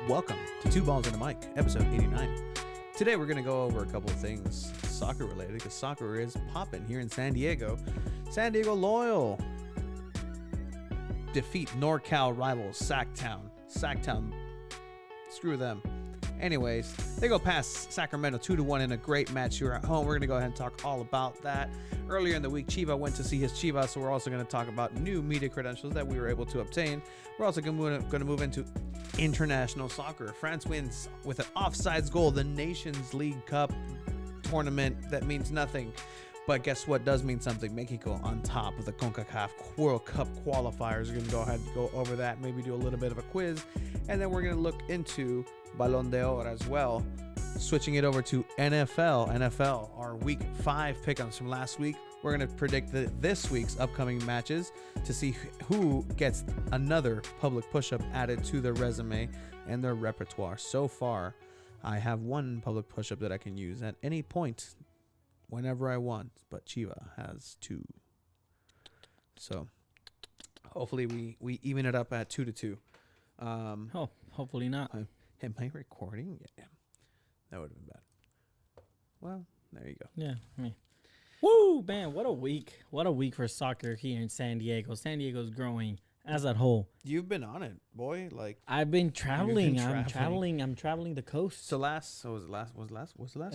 Welcome to 2Balls and a Mic, episode 89. Today we're going to go over a couple of things soccer related because soccer is popping here in San Diego. San Diego Loyal defeat NorCal rivals Sacktown. Sacktown, screw them. Anyways, they go past Sacramento 2-1 in a great match here at home. We're going to go ahead and talk all about that. Earlier in the week, Chiva went to see his Chivas, so we're also going to talk about new media credentials that we were able to obtain. We're also going to move into international soccer. France wins with an offsides goal, the Nations League Cup tournament that means nothing. But guess what does mean something? Mexico on top of the CONCACAF World Cup qualifiers. We're going to go ahead and go over that, maybe do a little bit of a quiz. And then we're going to look into Balón de Oro as well. Switching it over to NFL. NFL, our week 5 pick-ups from last week. We're going to predict this week's upcoming matches to see who gets another public push-up added to their resume and their repertoire. So far, I have one public push-up that I can use at any point whenever I want, but Chiva has 2. So hopefully we even it up at 2-2. Hopefully not. Am I recording? Yeah. That would have been bad. Well, there you go. Yeah, I mean, woo, man, what a week. What a week for soccer here in San Diego. San Diego's growing as a whole. You've been on it, boy. Like I've been traveling. I'm traveling the coast. So was it last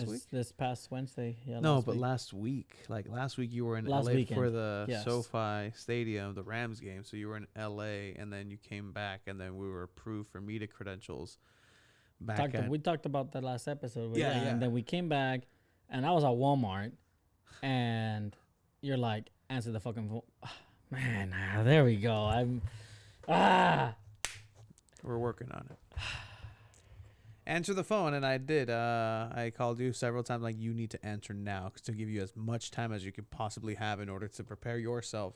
week? This past Wednesday. Yeah. Last week. Like last week you were in Last LA weekend. for the Yes. SoFi Stadium, the Rams game. So you were in LA and then you came back and then we were approved for media credentials. We talked about that last episode. Yeah. And then we came back, and I was at Walmart, and you're like, answer the fucking phone. Man, there we go. We're working on it. Answer the phone, and I did. I called you several times, like, you need to answer now to give you as much time as you can possibly have in order to prepare yourself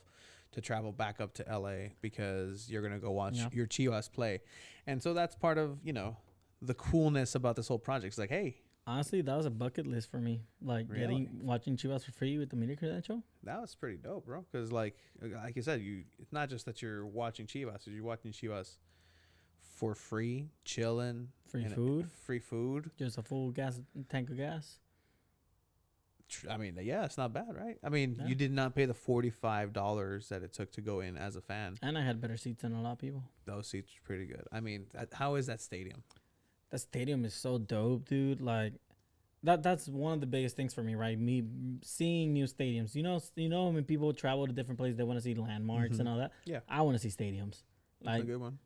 to travel back up to LA because you're going to go watch your Chivas play. And so that's part of, the coolness about this whole project. It's like, hey. Honestly, that was a bucket list for me. Like, watching Chivas for free with the media credential. That was pretty dope, bro. Because, like you said, it's not just that you're watching Chivas. You're watching Chivas for free, chilling. Free food. Just a full tank of gas. I mean, yeah, it's not bad, right? I mean, You did not pay the $45 that it took to go in as a fan. And I had better seats than a lot of people. Those seats were pretty good. I mean, how is that stadium? That stadium is so dope, dude. Like, that's one of the biggest things for me, right? Me seeing new stadiums. You know, when people travel to different places, they want to see landmarks and all that. Yeah. I want to see stadiums. Like, that's a good one.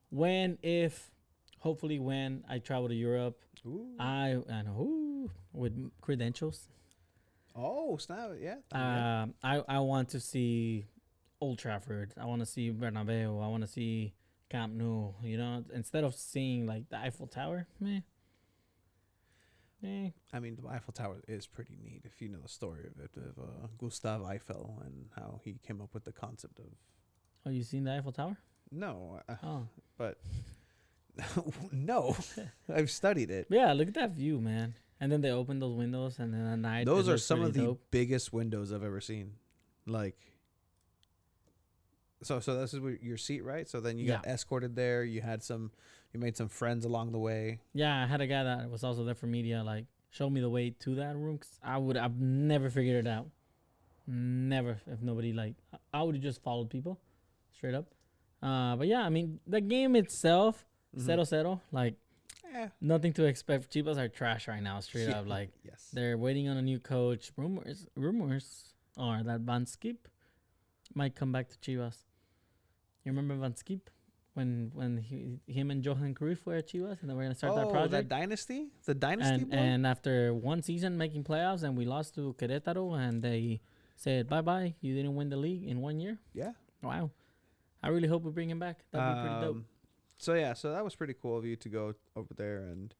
Hopefully when I travel to Europe, I know with credentials. Oh, snap! Yeah. I want to see Old Trafford. I want to see Bernabeu. I want to see Camp Nou. Instead of seeing like the Eiffel Tower, meh. I mean, the Eiffel Tower is pretty neat if you know the story of it, of Gustav Eiffel and how he came up with the concept of. Oh, you seen the Eiffel Tower? No. But no, I've studied it. Yeah, look at that view, man. And then they open those windows, and then at night, those are some of the biggest windows I've ever seen. Like, so this is your seat, right? So then you got escorted there. You made some friends along the way. Yeah, I had a guy that was also there for media, like, show me the way to that room. 'Cause I've never figured it out. Never. If nobody, like, I would have just followed people straight up. But yeah, I mean, the game itself, 0-0, like, nothing to expect. Chivas are trash right now, straight up. Like, they're waiting on a new coach. Rumors are that Van Skip might come back to Chivas. You remember Van Skip? When him and Johan Cruyff were at Chivas, and then we're going to start that project? That dynasty? The dynasty boy? And after one season making playoffs, and we lost to Querétaro, and they said, bye-bye, you didn't win the league in 1 year? Yeah. Wow. I really hope we bring him back. That'd be pretty dope. So that was pretty cool of you to go over there and.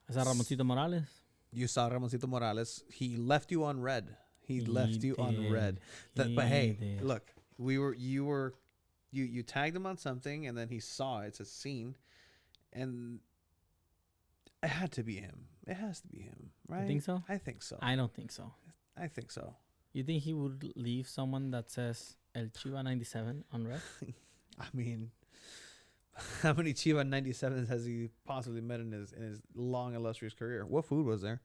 I saw Ramoncito Morales. You saw Ramoncito Morales. He left you on red. But hey, look, you tagged him on something, and then he saw it's a scene, and it had to be him. It has to be him, right? You think so? I think so. I don't think so. I think so. You think he would leave someone that says El Chiva 97 on red? I mean, How many Chiva 97s has he possibly met in his long illustrious career? What food was there?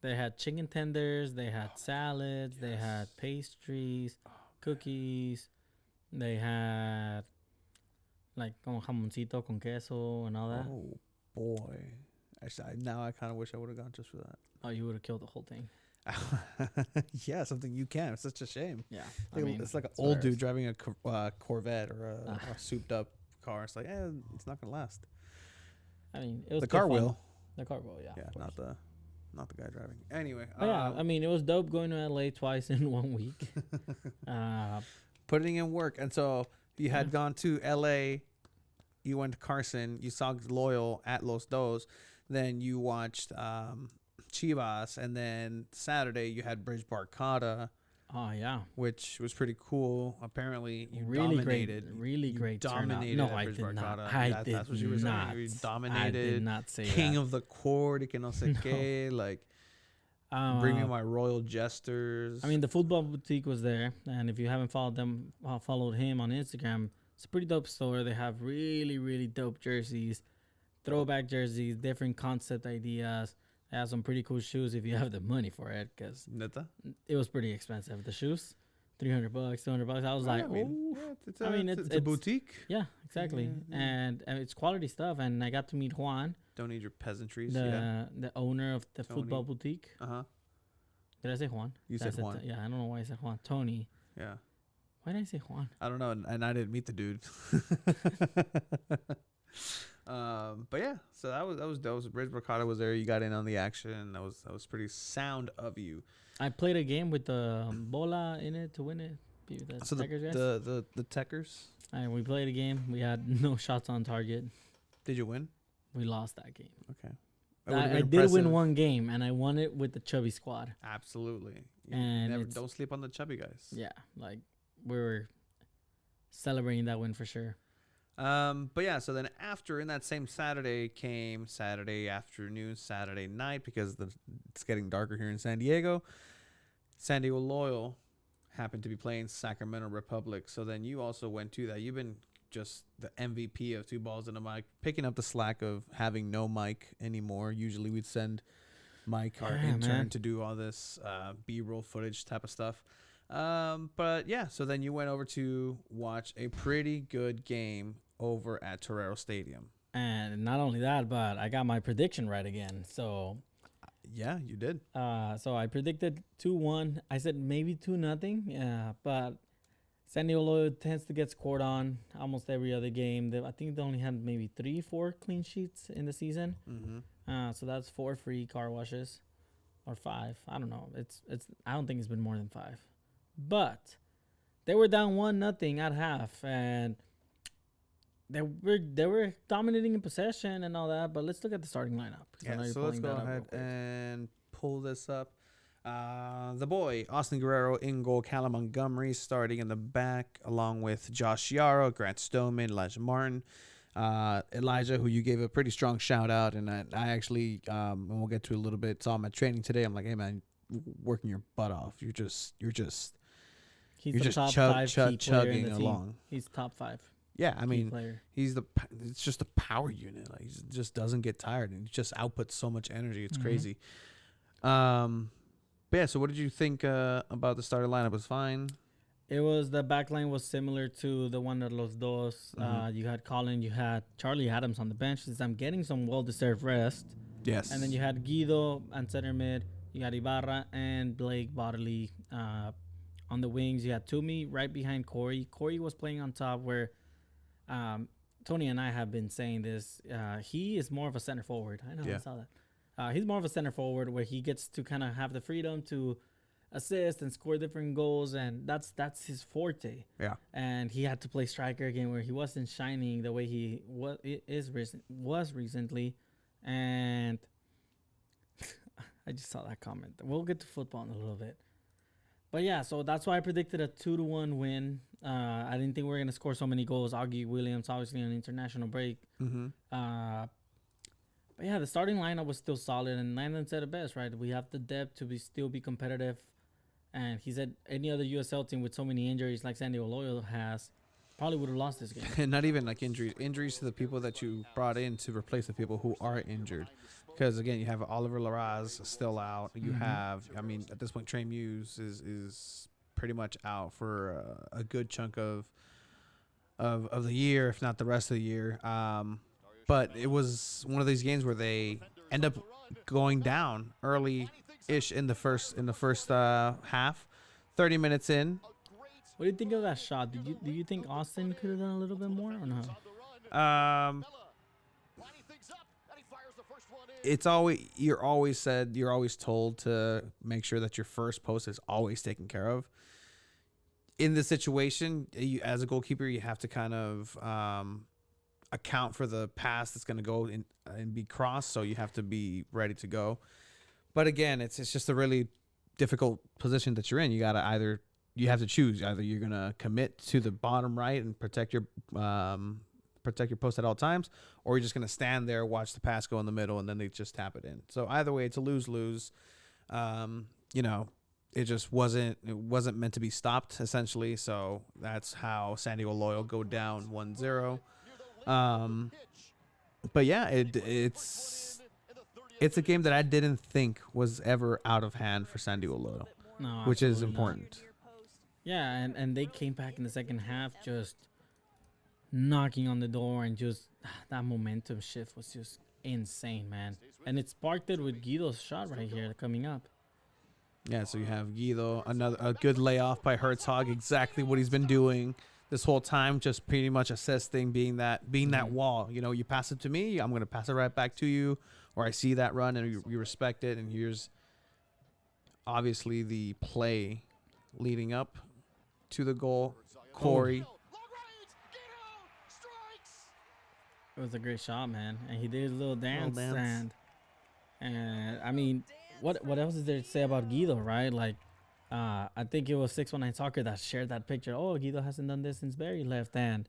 They had chicken tenders. They had salads. They had pastries, cookies. They had like como jamoncito con queso and all that. Oh boy! Actually, now I kind of wish I would have gone just for that. Oh, you would have killed the whole thing. Yeah, something you can. It's such a shame. Yeah, It's like an old dude driving a Corvette or a souped up car. It's like, it's not gonna last. I mean, it was the car fun. will. The car will, yeah. Yeah, not the guy driving. Anyway. Yeah, I mean, it was dope going to LA twice in 1 week. Putting in work, and so you had gone to LA. You went to Carson. You saw Loyal at Los Dos. Then you watched Chivas, and then Saturday you had Bridge Barkada. Oh yeah, which was pretty cool. Apparently, you really dominated. Really great. Dominated. No, I did not. That's what you were saying. You dominated. I did not say King that. of the court. Que no sé qué. Like, bring me my royal jesters. I mean, the football boutique was there, and if you haven't followed him on Instagram, it's a pretty dope store. They have really, really dope jerseys, throwback jerseys, different concept ideas. They have some pretty cool shoes if you have the money for it, because it was pretty expensive. The shoes, $300, $200. I was it's a boutique. Yeah, exactly. Yeah. And it's quality stuff. And I got to meet Juan. Don't need your peasantries. The owner of the football boutique. Did I say Juan? You said Juan. Yeah, I don't know why I said Juan. Tony. Yeah. Why did I say Juan? I don't know, and I didn't meet the dude. But yeah, so that was dope. Bridge Barkada was there. You got in on the action. That was pretty sound of you. I played a game with the bola in it to win it. The Techers. We played a game. We had no shots on target. Did you win? We lost that game. Okay. I did win one game, and I won it with the chubby squad. Absolutely. And don't sleep on the chubby guys. Yeah, like we were celebrating that win for sure. But yeah, so then after, in that same Saturday came Saturday afternoon, Saturday night, because it's getting darker here in San Diego. San Diego Loyal happened to be playing Sacramento Republic. So then you also went to that. You've been just the MVP of 2Balls and a mic, picking up the slack of having no mic anymore. Usually we'd send Mike, our intern, to do all this B-roll footage type of stuff. But yeah, so then you went over to watch a pretty good game over at Torero Stadium. And not only that, but I got my prediction right again. So yeah, you did. So I predicted 2-1. I said maybe 2-0. Yeah, but San Diego Loyal tends to get scored on almost every other game. I think they only had maybe 3-4 clean sheets in the season. Mm-hmm. So that's 4 free car washes, or 5. I don't know. It's. I don't think it's been more than 5. But they were down 1-0 at half, and they were dominating in possession and all that. But let's look at the starting lineup. Yeah, so let's go ahead and pull this up. The boy, Austin Guerrero in goal, Callum Montgomery starting in the back, along with Josh Yarrow, Grant Stoneman, Elijah Martin. Elijah, who you gave a pretty strong shout out, and I actually, and we'll get to a little bit, saw him at training today. I'm like, hey man, working your butt off. You're just top 5 chugging along. He's top 5. Yeah, I mean, it's just a power unit. Like, he just doesn't get tired, and he just outputs so much energy. It's crazy. But yeah, so what did you think about the starting lineup? It was fine. The back line was similar to the one at Los Dos. You had Colin, you had Charlie Adams on the bench. Since I'm getting some well-deserved rest. Yes. And then you had Guido on center mid. You had Ibarra and Blake Bodley on the wings. You had Toomey right behind Corey. Corey was playing on top where Tony and I have been saying this. He is more of a center forward. I know, I saw that. He's more of a center forward where he gets to kind of have the freedom to assist and score different goals, and that's his forte. Yeah. And he had to play striker again where he wasn't shining the way he was recently. And I just saw that comment. We'll get to football in a little bit. But yeah, so that's why I predicted a 2-1 win. I didn't think we were going to score so many goals. Augie Williams, obviously, on international break. But yeah, the starting lineup was still solid, and Landon said it best, right? We have the depth to still be competitive. And he said any other USL team with so many injuries like San Diego Loyal has, probably would have lost this game. And not even like injuries to the people that you brought in to replace the people who are injured. Because again, you have Oliver Larraz still out. You have, I mean, at this point, Trey Muse is pretty much out for a good chunk of the year, if not the rest of the year. But it was one of these games where they end up going down early-ish in the first half, 30 minutes in. What do you think of that shot? Do you think Austin could have done a little bit more or no? It's always you're always told to make sure that your first post is always taken care of. In this situation, you, as a goalkeeper, you have to kind of account for the pass that's going to go in and be crossed, so you have to be ready to go. But again, it's just a really difficult position that you're in. You have to choose. Either you're going to commit to the bottom right and protect your post at all times, or you're just going to stand there, watch the pass go in the middle, and then they just tap it in. So either way, it's a lose-lose. It just wasn't meant to be stopped, essentially. So that's how San Diego Loyal go down 1-0. But yeah, it's a game that I didn't think was ever out of hand for San Diego Loyal, No, which is absolutely not. important. Yeah, and they came back in the second half just knocking on the door, and just that momentum shift was just insane, man. And it sparked it with Guido's shot right here coming up. Yeah, so you have Guido, a good layoff by Herzog, exactly what he's been doing this whole time, just pretty much assisting, being that wall. You know, you pass it to me, I'm going to pass it right back to you, or I see that run and you respect it. And here's obviously the play leading up to the goal. Corey. It was a great shot, man, and he did his little dance. And I mean, what else is there to say about Guido, right? Like, I think it was 619 Soccer that shared that picture. Oh, Guido hasn't done this since Barry left, and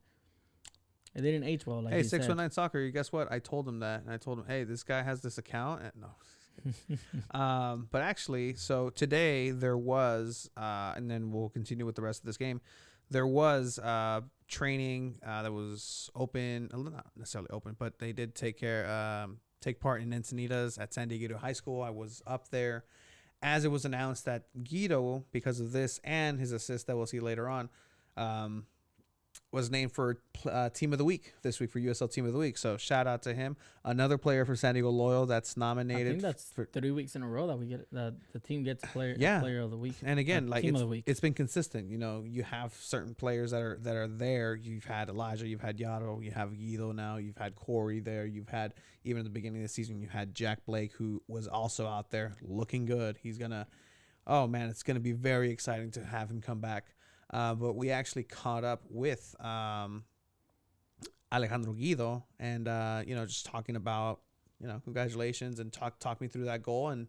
it didn't age well. Like Hey, he said. 619 Soccer, guess what? I told him that, and I told him, hey, this guy has this account. And no. But actually, so today there was, and then we'll continue with the rest of this game. There was training that was open, not necessarily open, but they did take part in Encinitas at San Diego High School. I was up there as it was announced that Guido, because of this and his assist that we'll see later on, was named for Team of the Week this week, for USL Team of the Week. So shout out to him. Another player for San Diego Loyal that's nominated. I think that's for 3 weeks in a row that we get the team gets player of the week. And again, like Team of the Week. It's been consistent. You know, you have certain players that are there. You've had Elijah, you've had Yaro, you have Guido now, you've had Corey there, you've had, even at the beginning of the season, you had Jack Blake, who was also out there looking good. It's gonna be very exciting to have him come back. But we actually caught up with Alejandro Guido, and just talking about, congratulations, and talk me through that goal and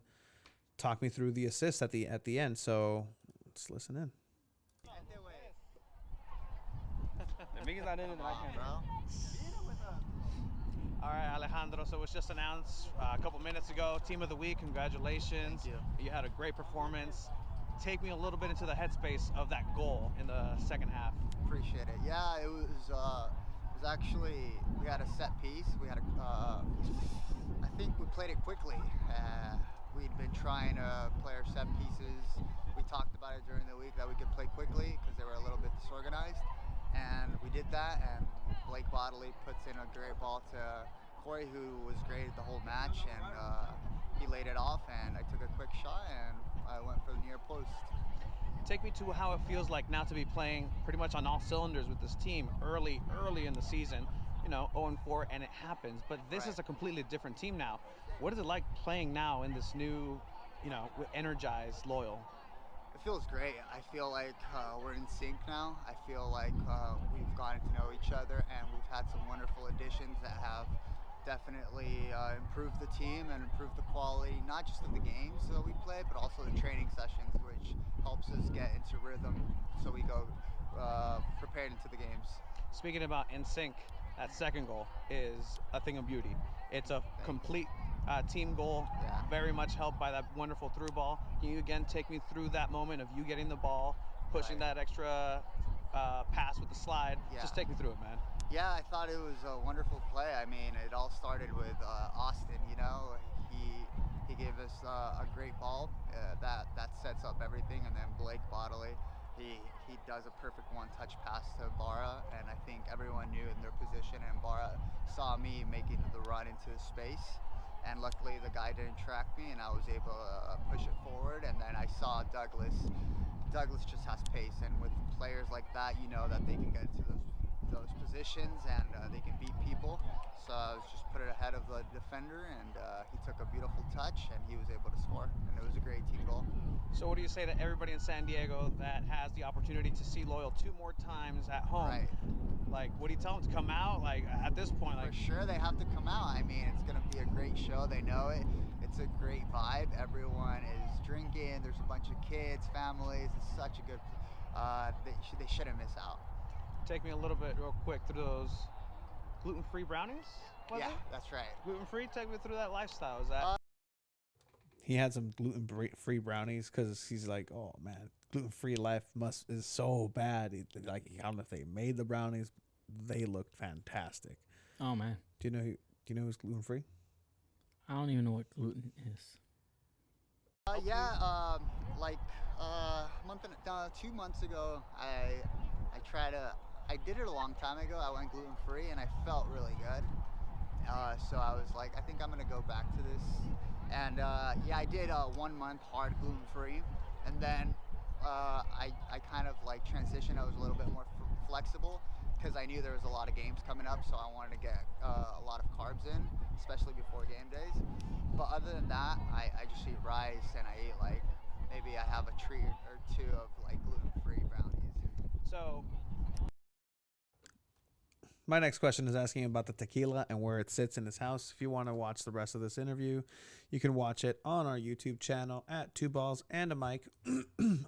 talk me through the assist at the end. So let's listen in. All right, Alejandro. So it was just announced a couple minutes ago, Team of the Week. Congratulations. Thank you. You had a great performance. Take me a little bit into the headspace of that goal in the second half. Appreciate it. Yeah, it was actually, we had a set piece. We had I think we played it quickly. We'd been trying to play our set pieces. We talked about it during the week that we could play quickly because they were a little bit disorganized. And we did that, and Blake Bodley puts in a great ball to Corey, who was great the whole match, and he laid it off, and I took a quick shot, and I went for the near post. Take me to how it feels like now to be playing pretty much on all cylinders with this team early in the season. 0-4, and it happens. But this is a completely different team now. What is it like playing now in this new, energized Loyal? It feels great. I feel like we're in sync now. I feel like we've gotten to know each other, and we've had some wonderful additions that have definitely improved the team and improved the quality, not just of the games that we play, but also the training sessions, which helps us get into rhythm so we go prepared into the games. Speaking about in sync, that second goal is a thing of beauty. It's a complete team goal, very much helped by that wonderful through ball. Can you again take me through that moment of you getting the ball, pushing that extra pass with the slide. Yeah. Just take me through it, man. Yeah, I thought it was a wonderful play. I mean, it all started with Austin. You know, he gave us a great ball that sets up everything, and then Blake Bodley, he does a perfect one-touch pass to Barra, and I think everyone knew in their position, and Barra saw me making the run into space, and luckily the guy didn't track me, and I was able to push it forward, and then I saw Douglas. Douglas just has pace, and with players like that, you know that they can get into those positions and they can beat people. So I was just put it ahead of the defender, and he took a beautiful touch, and he was able to score, and it was a great team goal. So what do you say to everybody in San Diego that has the opportunity to see Loyal 2 more times at home? Right. Like, what do you tell them to come out? Like, at this point, like, For sure, they have to come out. I mean, it's going to be a great show. They know it. It's a great vibe. Everyone is drinking. There's a bunch of kids, families. It's such a good. They shouldn't miss out. take me a little bit real quick through those gluten-free brownies? Yeah, that's right. Gluten-free? Take me through that lifestyle. Is that... He had some gluten-free brownies because he's like, oh, man, gluten-free life is so bad. Like, I don't know if they made the brownies. They looked fantastic. Oh, man. Do you know who's gluten-free? I don't even know what gluten is. Like a month and 2 months ago, I did it a long time ago. I went gluten free and I felt really good. So I was like, I think I'm gonna go back to this. And I did 1 month hard gluten free, and then I kind of like transitioned. I was a little bit more flexible because I knew there was a lot of games coming up, so I wanted to get a lot of carbs in, especially before game days. But other than that, I just eat rice, and I eat like, maybe I have a treat or two of like gluten-free brownies. So my next question is asking about the tequila and where it sits in his house. If you want to watch the rest of this interview, you can watch it on our YouTube channel at 2Balls and a Mic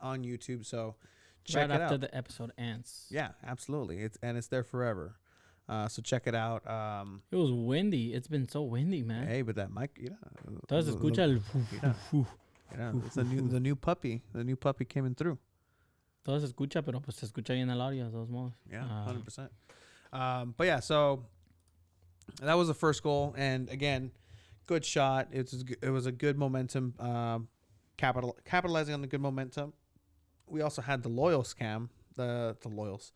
on YouTube. So check it out. Right after the episode ends. Yeah, absolutely. It's there forever. So check it out. It was windy. It's been so windy, man. Hey, but that mic, Entonces escucha el it's the new puppy. The new puppy came through. Todo se escucha, pero pues se escucha bien el audio, de todos modos. Yeah, 100%. But yeah, so that was the first goal, and again, good shot. It was a good momentum. Capitalizing on the good momentum. We also had the Loyals cam, the locals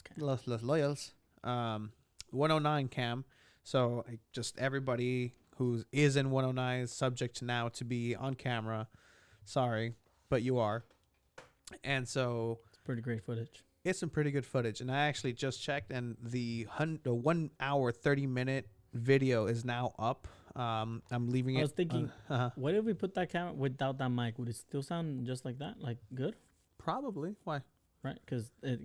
cam, los Loyals, 109 cam. So just everybody who is in 109 is subject now to be on camera. Sorry, but you are. And so it's pretty great footage. It's some pretty good footage, and I actually just checked, and the 1 hour 30-minute video is now up. I'm leaving it. I was thinking, what if we put that camera without that mic? Would it still sound just like that, like good? Probably. Why? Right, because of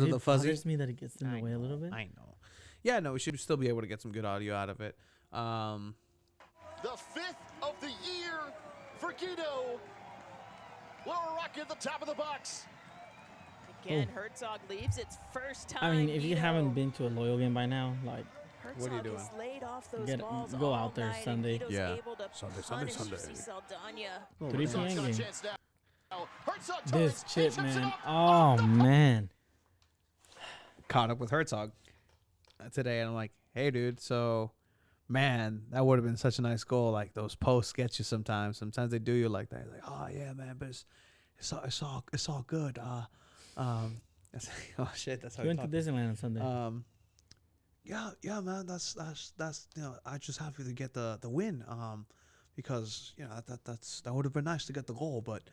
the fuzzy. It bothers me that it gets in the way a little bit. I know. Yeah, no, we should still be able to get some good audio out of it. The 5th of the year for Guido. Lower Rocky at the top of the box. Again, Herzog leaves its first time. I mean, if you haven't been to a Loyal game by now, like, Herzog what are you doing? has laid off those balls go all out there night, Sunday. and Yeah. able to Sunday. UC Saldana. 3 p.m. game. Herzog This turns, chip, he chips it man. up. Oh, man. Caught up with Herzog today, and I'm like, hey, dude, so, man, that would have been such a nice goal. Like, those posts get you sometimes. Sometimes they do you like that. Like, oh, yeah, man, but it's all good. Oh, shit, that's how We went to Disneyland on Sunday. Yeah, man, that's I just happy to get the win, because that would have been nice to get the goal, but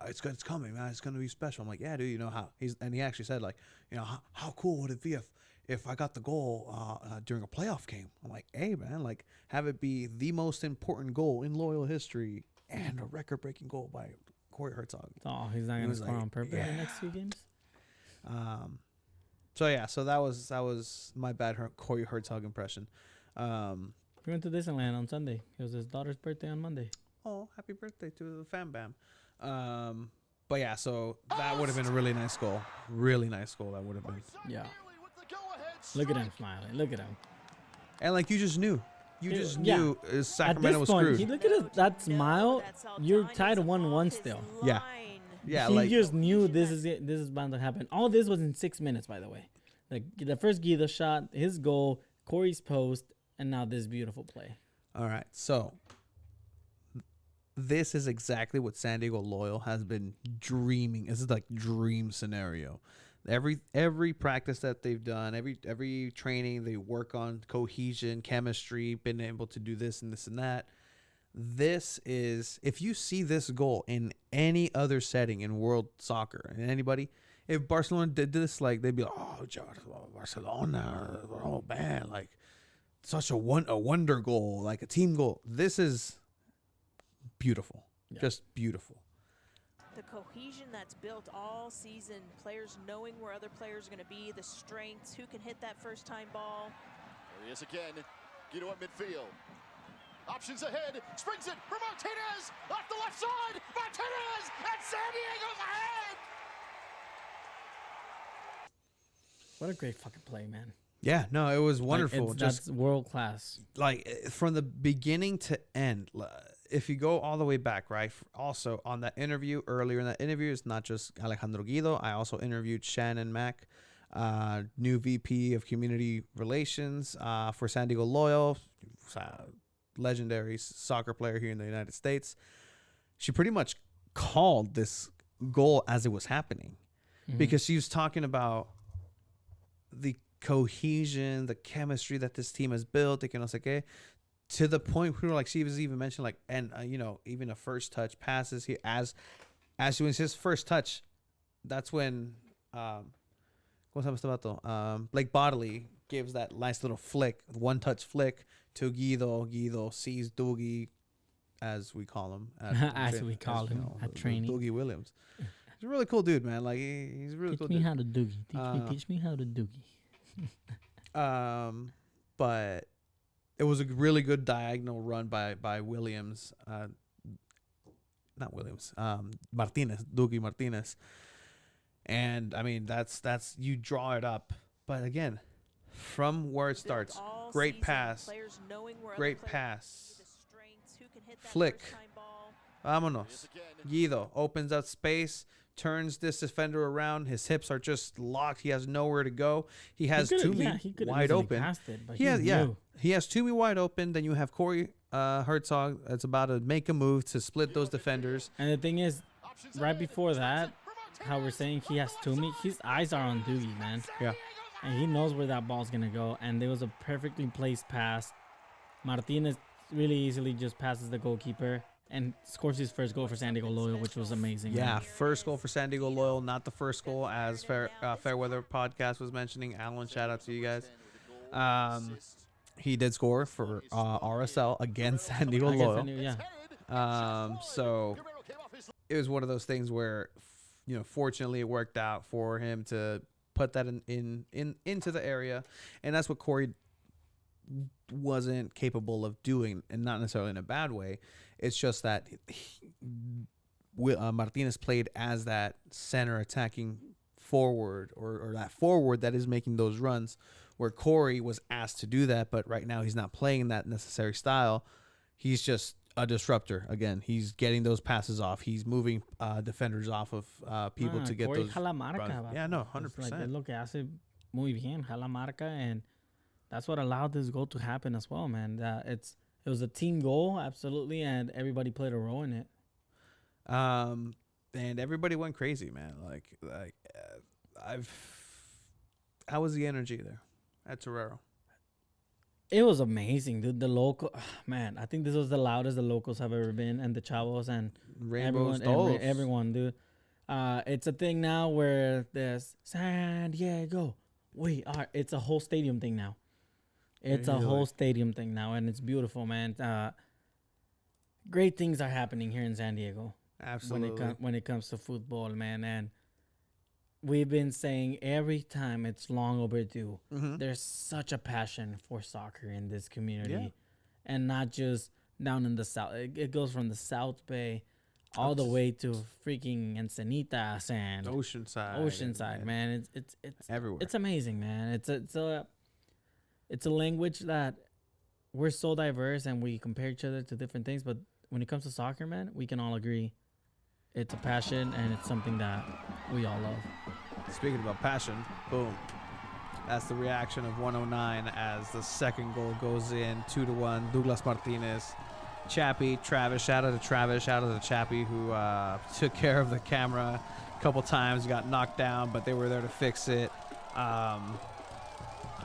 it's coming, man. It's gonna be special. I'm like, yeah, dude, you know how he actually said, like, how cool would it be if I got the goal during a playoff game? I'm like, hey, man, like, have it be the most important goal in Loyal history and a record-breaking goal by Corey Herzog. Oh, he's not gonna score on purpose in the next 2 games. So that was my bad Corey Herzog impression. We went to Disneyland on Sunday. It was his daughter's birthday on Monday. Oh, happy birthday to the Fam Bam. But yeah, so that would have been a really nice goal. Really nice goal that would have been. Yeah. Look at him smiling. Look at him. And like, you just knew. You Yeah. just knew Sacramento At was this point, screwed. Look at that smile. You're tied 1-1 still. Yeah. Yeah, he like just knew this is it. This is bound to happen. All this was in 6 minutes, by the way. Like the first Guido shot, his goal, Corey's post, and now this beautiful play. all right. So this is exactly what San Diego Loyal has been dreaming. This is like dream scenario. Every practice that they've done, every training, they work on cohesion, chemistry, been able to do this and this and that. This is, if you see this goal in any other setting in world soccer, and anybody, if Barcelona did this, like they'd be like, oh, Barcelona, oh man, like such a wonder goal, like a team goal. This is beautiful, just beautiful. The cohesion that's built all season, players knowing where other players are going to be, the strengths, who can hit that first-time ball. There he is again. Guido at midfield. Options ahead. Springs it for Martinez. Off the left side. Martinez. And San Diego's ahead. What a great fucking play, man. Yeah, no, it was Like, wonderful. that's world class. Like from the beginning to end. If you go all the way back, right? Also on that interview earlier in that interview, it's not just Alejandro Guido. I also interviewed Shannon Mack, new VP of Community Relations for San Diego Loyal, legendary soccer player here in the United States. She pretty much called this goal as it was happening because she was talking about the cohesion, the chemistry that this team has built, que no sé qué, to the point where like she was even mentioned like, and even a first touch passes here as she was his first touch, that's when Blake Bodley gives that nice little flick, one touch flick to Guido. Guido sees Doogie, as we call him, at training. Doogie Williams. He's a really cool dude, man. Like he's a really cool dude. Teach me how to Doogie. Teach me how to Doogie. But it was a really good diagonal run by Williams, not Williams, Doogie Martinez. And I mean that's you draw it up, but again, from where it starts, great pass, flick, vámonos. Guido opens up space, turns this defender around. His hips are just locked. He has nowhere to go. He has Toomey wide open. He has Toomey wide open. Then you have Corey Herzog that's about to make a move to split those defenders. And the thing is, right before that, how we're saying he has Toomey, his eyes are on Doogie, man. Yeah. And he knows where that ball's gonna go. And there was a perfectly placed pass. Martinez really easily just passes the goalkeeper and scores his first goal for San Diego Loyal, which was amazing. Yeah, man. first goal for San Diego Loyal, not the first goal, as Fairweather Podcast was mentioning. Alan, shout out to you guys. He did score for RSL against San Diego Loyal. So it was one of those things where, fortunately it worked out for him to put that into the area, and that's what Corey wasn't capable of doing, and not necessarily in a bad way. It's just that Martinez played as that center attacking forward or that forward that is making those runs, where Corey was asked to do that, but right now he's not playing that necessary style. He's just a disruptor. Again, he's getting those passes off. He's moving defenders off of people to get Corey those jala marca, runs. Yeah, no, 100%. Like, es lo que hace muy bien, jala marca, and that's what allowed this goal to happen as well, man. It was a team goal, absolutely, and everybody played a role in it. And everybody went crazy, man. How was the energy there at Torero? It was amazing, dude. The local, man, I think this was the loudest the locals have ever been, and the chavos and everyone, dude. It's a thing now where there's San Diego. It's a whole stadium thing now. It's a whole stadium thing now, and it's beautiful, man. Great things are happening here in San Diego. Absolutely. When it comes to football, man, and we've been saying every time it's long overdue. Mm-hmm. There's such a passion for soccer in this community, and not just down in the south. It goes from the South Bay all the way to freaking Encinitas and Oceanside, man. It's everywhere. It's amazing, man. It's a language that we're so diverse and we compare each other to different things, but when it comes to soccer, man, we can all agree It's a passion, and it's something that we all love. Speaking about passion, boom. That's the reaction of 109 as the second goal goes in, 2-1. Douglas Martinez, Chappie, Travis. Shout out to Travis. Shout out to Chappie, who took care of the camera a couple times. Got knocked down, but they were there to fix it.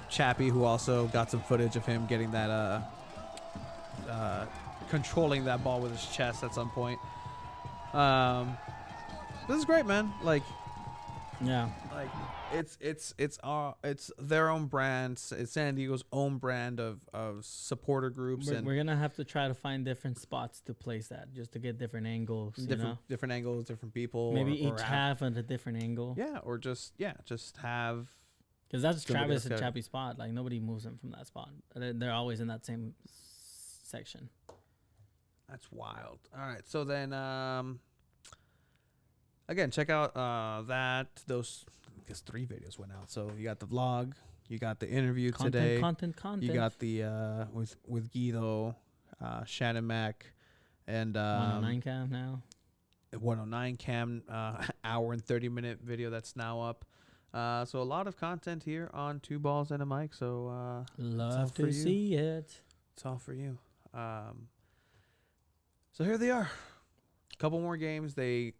Chappie, who also got some footage of him getting that, controlling that ball with his chest at some point. This is great, man. Like, it's their own brand. It's San Diego's own brand of supporter groups. We're gonna have to try to find different spots to place that, just to get different angles. Different angles, different people. Maybe each half at a different angle. Yeah, or just have. Because that's Travis and Chappie's spot. Like, nobody moves them from that spot. They're always in that same section. That's wild. All right, so then again, check out those. I guess 3 videos went out. So you got the vlog, you got the interview today, content. You got the with Guido, Shannon Mack, and 109 cam now. 109 cam, hour and 30-minute video that's now up. So a lot of content here on 2 Balls and a Mic. So love to see it. It's all for you. So here they are. A couple more games. They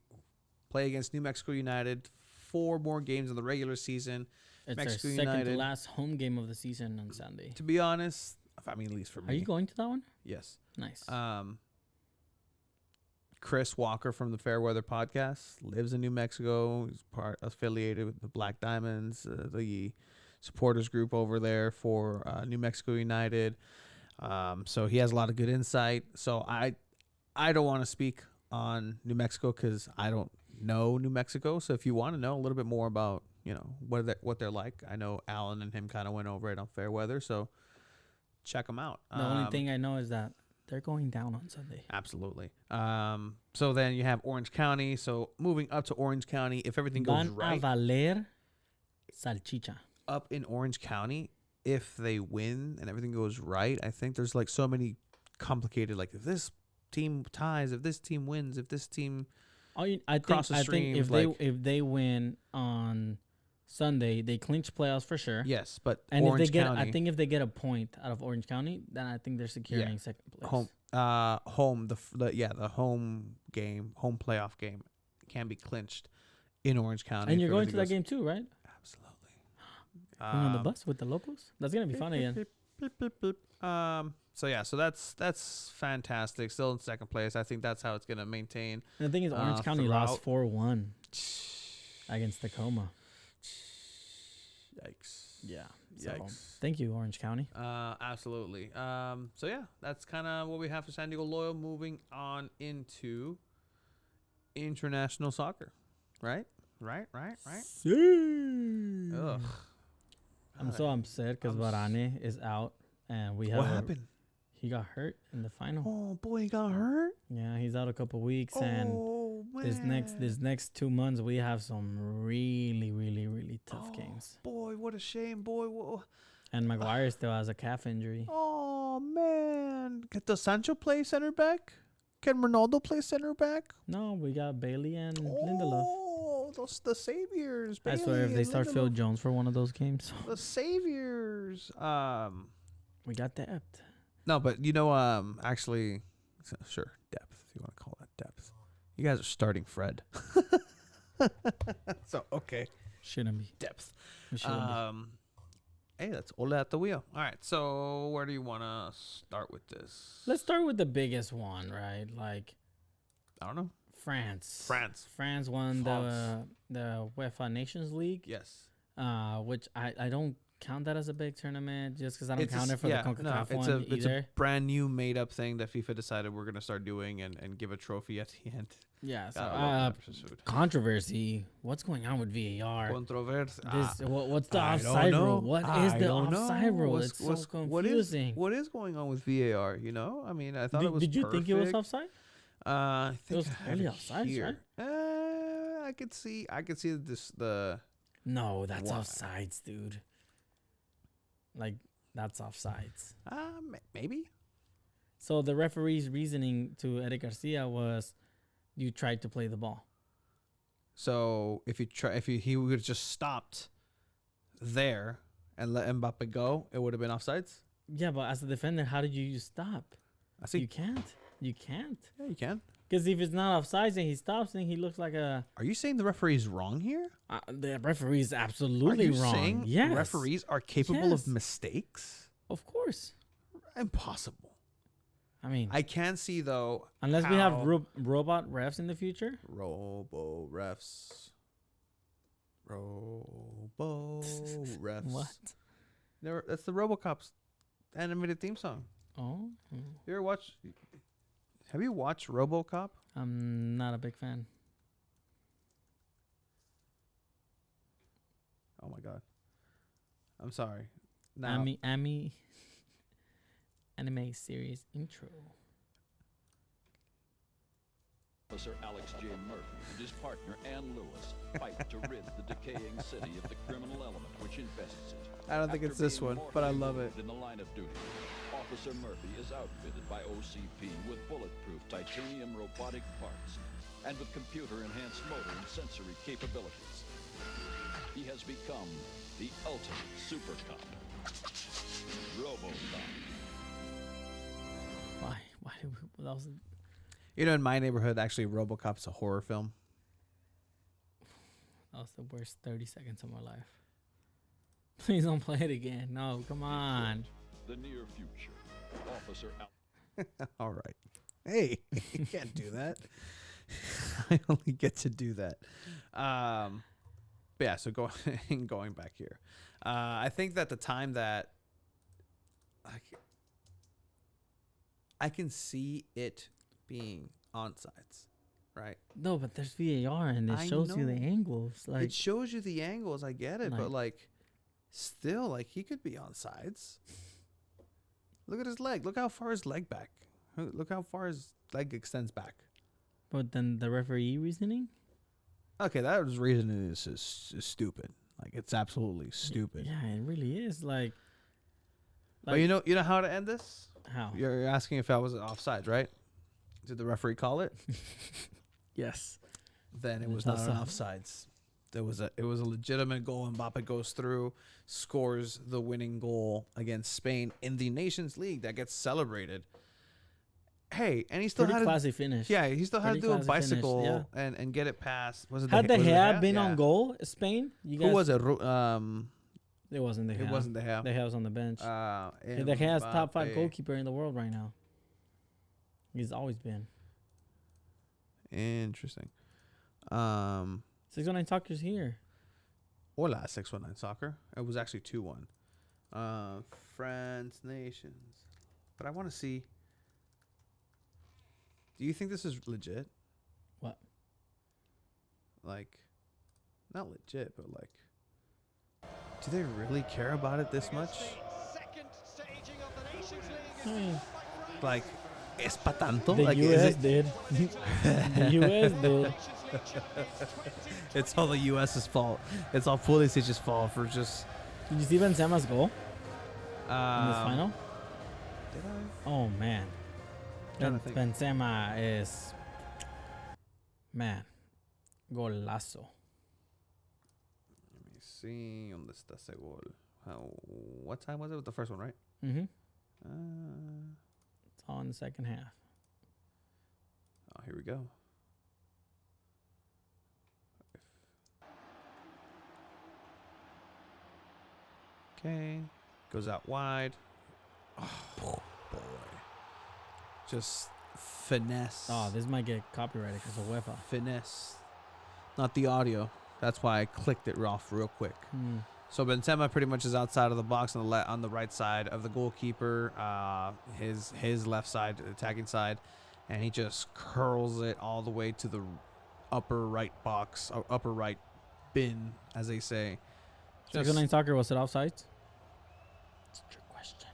play against New Mexico United. 4 more games in the regular season. It's Mexico our second United. to last home game of the season on Sunday. To be honest, I mean, at least for me. Are you going to that one? Yes. Nice. Chris Walker from the Fairweather podcast lives in New Mexico. He's affiliated with the Black Diamonds, the supporters group over there for New Mexico United. So he has a lot of good insight. So I don't want to speak on New Mexico because I don't know New Mexico. So if you want to know a little bit more about, what they're like, I know Alan and him kind of went over it on Fairweather. So check them out. The only thing I know is that they're going down on Sunday. Absolutely. So then you have Orange County. So moving up to Orange County, if everything goes right, Van a valer salchicha. Up in Orange County, if they win and everything goes right, I think there's like so many complicated, like if this team ties, if this team wins, if this team I think if they win on Sunday, they clinch playoffs for sure. Yes, but and Orange if they get, County, I think if they get a point out of Orange County, then I think they're securing second place. The home game, home playoff game can be clinched in Orange County. And you're going to that game too, right? Absolutely. Going on the bus with the locals? That's gonna be fun again. So that's fantastic. Still in second place. I think that's how it's gonna maintain. And the thing is, Orange County lost 4-1 against Tacoma. Yikes. Yeah. Yikes. So, thank you, Orange County. Absolutely. So yeah, that's kind of what we have for San Diego Loyal. Moving on into international soccer. Right. Ugh. I'm so upset because Varane is out, and we have. What happened? He got hurt in the final. Oh boy, he got hurt. Yeah, he's out a couple weeks, and this next 2 months we have some really tough games. Boy, what a shame, boy. Whoa. And Maguire still has a calf injury. Oh man, does Sancho play center back? Can Ronaldo play center back? No, we got Bailey and Lindelof. Oh, those the saviors. I swear, if they start Phil Jones for one of those games, the saviors. We got depth. No, but actually, sure, depth. If you want to call that depth, you guys are starting Fred. So okay, shouldn't be depth. Be. Hey, that's Ole at the wheel. All right, so where do you want to start with this? Let's start with the biggest one, right? Like, I don't know. France won the UEFA Nations League. Yes. Which I don't count that as a big tournament just because I don't count it for the CONCACAF one either. It's a brand new made up thing that FIFA decided we're gonna start doing and give a trophy at the end. Yeah. So controversy. What's going on with VAR? Controversy. What's the offside rule? What is the offside rule? It's so confusing. What is going on with VAR? I mean, I thought it was. Did you think it was offside? I think it was totally offside, right? I could see this. No, that's offsides, dude. Like, that's offsides. Maybe. So the referee's reasoning to Eric Garcia was You tried to play the ball. So if he would have just stopped there and let Mbappe go, it would have been offsides. Yeah, but as a defender, how did you stop? I see. You can't. You can't. Yeah, you can. Because if it's not offsides and he stops, then he looks like a. Are you saying the referee is wrong here? The referee is absolutely Are you wrong. saying Yes. referees are capable Yes. of mistakes? Of course. Impossible. I mean, I can see though. unless we have how- robot refs in the future. Robo refs. Robo refs. What? Never. That's the RoboCop's animated theme song. Oh, You ever watch? Have you watched RoboCop? I'm not a big fan. Oh my god. I'm sorry. Now, Anime series intro. Officer Alex J. Murphy and his partner Ann Lewis fight to rid the decaying city of the criminal element which infests it. I don't think After it's this being one, but I love it. mortally wounded in the line of duty, Officer Murphy is outfitted by OCP with bulletproof titanium robotic parts and with computer-enhanced motor and sensory capabilities. He has become the ultimate super cop, RoboCop. Why? Why did we, that was You know, in my neighborhood, actually, RoboCop's a horror film. the worst 30 seconds of my life. Please don't play it again. No, come on. The near future. Officer Alex. All right. Hey, you can't do that. I only get to do that. But yeah, so going back here. I think that the time that I can see it being onsides, right? No, but there's VAR and it I shows you the know. angles. Like, It shows you the angles, I get it, but like still, like he could be on sides. Look at his leg. Look how far his leg back. Look how far his leg extends back. but then the referee reasoning? Okay, that was reasoning is stupid. Like it's absolutely stupid. Yeah, it really is. Like But you know how to end this? how? You're asking if I was offside, right? Did the referee call it? Yes. Then it was That's not an offside. offsides. It was a legitimate goal. Mbappe goes through, scores the winning goal against Spain in the Nations League that gets celebrated. Hey, and he still Pretty had classy finish. he still had to Pretty do a classy finish, bicycle and get it past. Was it Had the De was it Gea Gea? been Yeah. on goal, Spain? You guys, Who was it? It wasn't De Gea. It wasn't De Gea. De Gea was on the bench. De And Gea's top 5 Mbappe. goalkeeper in the world right now. He's always been. Interesting. 619 Soccer's here. Hola, 619 Soccer. It was actually 2-1. France, nations. But I want to see. Do you think this is legit? What? Like, not legit, but like, do they really care about it this much? I mean, Like, es pa tanto? the Like, US did. The US did. It's all the US's fault. It's all Pulisic's fault for just. Did you see Benzema's goal in this final? Did I? Oh, man. Trying to think. Benzema is... Man. Golazo. Let me see. ¿Dónde está ese gol? What time was it? It was the first one, right? Mm-hmm. Uh, It's all in the second half. oh, here we go. Okay. Goes out wide. Oh, boy. Just finesse. Oh, this might get copyrighted because of UEFA. Finesse. Not the audio. That's why I clicked it off real quick. Hmm. So Benzema pretty much is outside of the box on the right side of the goalkeeper, his left side, attacking side, and he just curls it all the way to the upper right box, or upper right bin, as they say. 619 Soccer, was it offside? It's a trick question.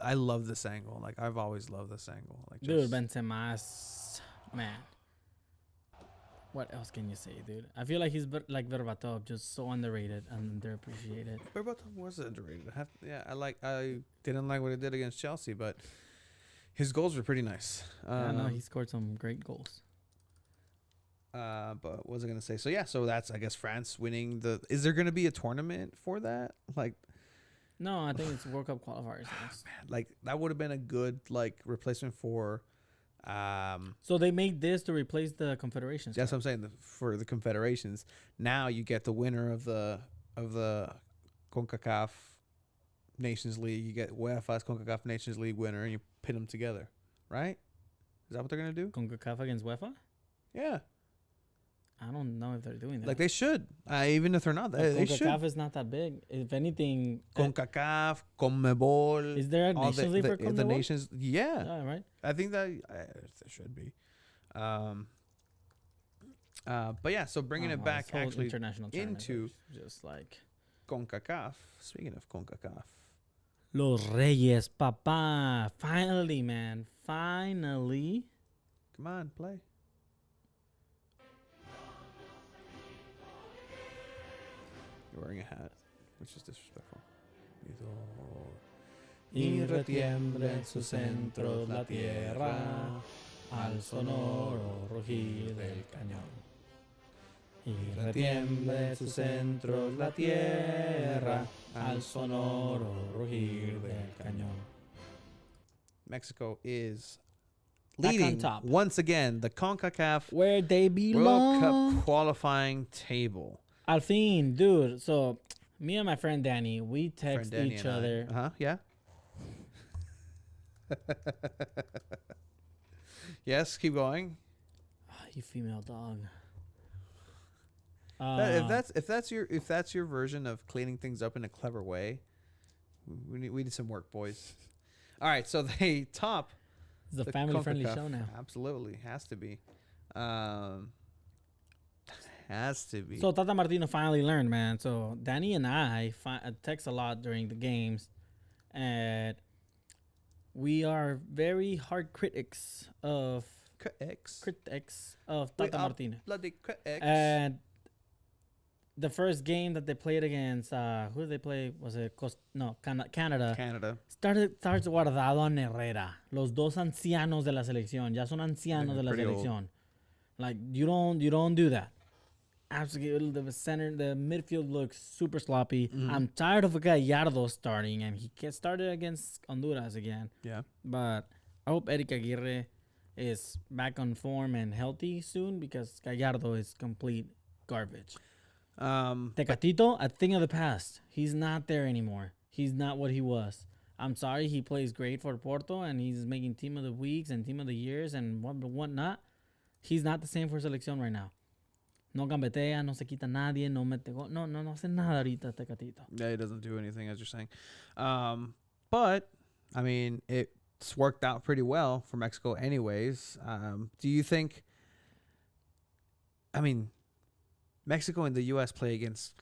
I love this angle. Like I've always loved this angle. Like Dude, just, Benzema's... Man. What else can you say, dude? I feel like he's like Berbatov, just so underrated and underappreciated. Berbatov was underrated. I didn't like what he did against Chelsea, but His goals were pretty nice. I know he scored some great goals. But what was I gonna say? So yeah, so that's I guess France winning the. Is there gonna be a tournament for that? Like, No, I think it's World Cup qualifiers next. like that would have been a good like replacement for. So they made this to replace the Confederations That's Cup. what I'm saying. For the Confederations, now you get the winner of the CONCACAF Nations League. You get UEFA's CONCACAF Nations League winner, and you pit them together, right? Is that what they're gonna do? CONCACAF against UEFA? Yeah, I don't know if they're doing that. like they should. Even if they're not, But they should. CONCACAF is not that big. If anything, CONCACAF, CONMEBOL. is there a all Nations League for the CONMEBOL? nations. Yeah, Yeah, right. I think that there should be. But yeah, so bringing Oh, it wow, back this whole actually international tournament into is just like CONCACAF. Speaking of CONCACAF, Los Reyes, papá. Finally, man. Finally. come on, play. You're wearing a hat, which is disrespectful. Y retiembla en sus centros la tierra al sonoro rugir del cañón. Y retiembla en sus centros la tierra al sonoro rugir del cañón. Mexico is Back on leading top. once again the CONCACAF Where they World belong. Cup qualifying table. Al fin, dude. So, me and my friend Danny, we text Danny each and I. other. Yeah. Yes, keep going. You female dog. If that's your version of cleaning things up in a clever way, we need some work, boys. All right, so they top It's a the family-friendly CONCACAF. show now. Absolutely, has to be. Has to be. So Tata Martino finally learned, man. So Danny and I text a lot during the games, and we are very hard critics of Tata Martino. Bloody critics. And the first game that they played against, who did they play? Was it Canada? Canada. Starts Guardado and Herrera, los dos ancianos de la selección. Ya son ancianos de la Pretty old. selección. Like you don't do that. Absolutely, the midfield looks super sloppy. Mm-hmm. I'm tired of Gallardo starting, and he gets started against Honduras again. Yeah. But I hope Eric Aguirre is back on form and healthy soon because Gallardo is complete garbage. Tecatito, a thing of the past. He's not there anymore. He's not what he was. I'm sorry, he plays great for Porto, and he's making team of the weeks and team of the years and whatnot. He's not the same for selección right now. No gambetea, no se quita nadie, no mete gol. No hace nada ahorita Tecatito. Yeah, he doesn't do anything, as you're saying. But, I mean, it's worked out pretty well for Mexico anyways. Do you think... I mean, Mexico and the U.S. play against,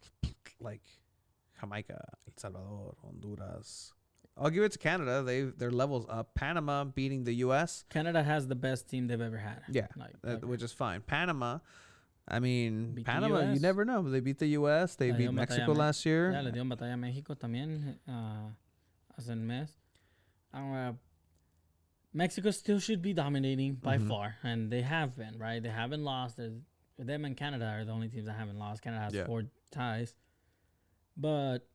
like, Jamaica, El Salvador, Honduras. I'll give it to Canada. Their level's up. Panama beating the U.S. Canada has the best team they've ever had. Yeah, Like, which is fine. Panama... I mean, Beat the Panama, you US. never know. They beat the U.S. They Le beat dio Mexico batalla last year. Ya le dio batalla a México también hace un mes. Mexico still should be dominating by far, and they have been, right? They haven't lost. Them and Canada are the only teams that haven't lost. Canada has 4 ties. But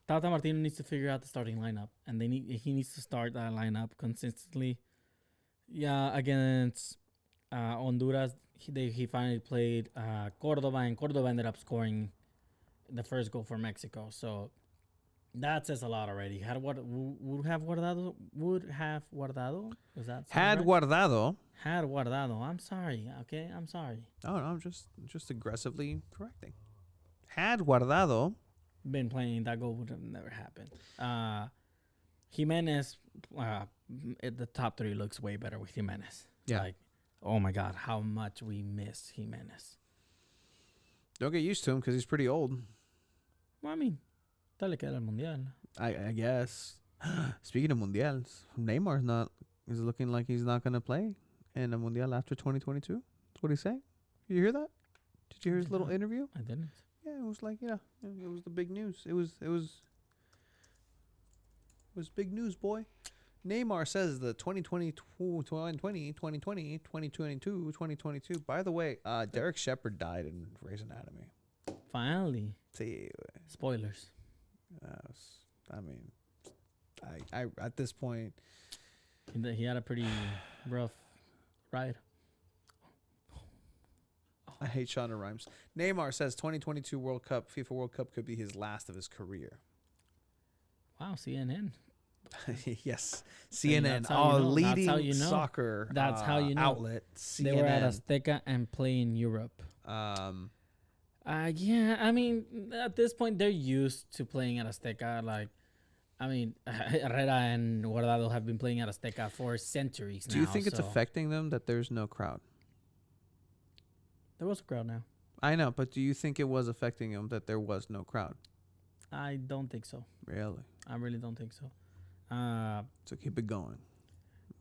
Tata Martino needs to figure out the starting lineup, and he needs to start that lineup consistently. Yeah, against Honduras, he finally played Cordoba, and Cordoba ended up scoring the first goal for Mexico. So that says a lot already. Would have Guardado? Was that Had right? Guardado. Had Guardado. I'm sorry. Okay, I'm sorry. Oh, no, I'm just aggressively correcting. Had Guardado. Been playing, that goal would have never happened. Jimenez, the top 3 looks way better with Jimenez. Yeah. Like, oh my God, how much we miss Jimenez. Don't get used to him because he's pretty old. Well, I mean, tal le queda el mundial. I guess. Speaking of mundials, Neymar is looking like he's not going to play in a mundial after 2022. That's what he's saying. Did you hear that? Did you hear his little interview? I didn't. Yeah, it was like, it was the big news. It was big news, boy. Neymar says the 2022. By the way, Derek Shepard died in Grey's Anatomy. Finally. Sí, Spoilers. I mean, I at this point, He had a pretty rough ride. I hate Shonda Rhimes. Neymar says 2022 World Cup, FIFA World Cup could be his last of his career. Wow, CNN. Yes, See, CNN, that's how you know. leading That's how you know. soccer That's how you know. outlet. CNN. They were at Azteca and play in Europe. Yeah, I mean, at this point, they're used to playing at Azteca. Like, I mean, Herrera and Guardado have been playing at Azteca for centuries now. Do you think it's affecting them that there's no crowd? There was a crowd now. I know, but do you think it was affecting them that there was no crowd? I don't think so. Really? I really don't think so. So keep it going.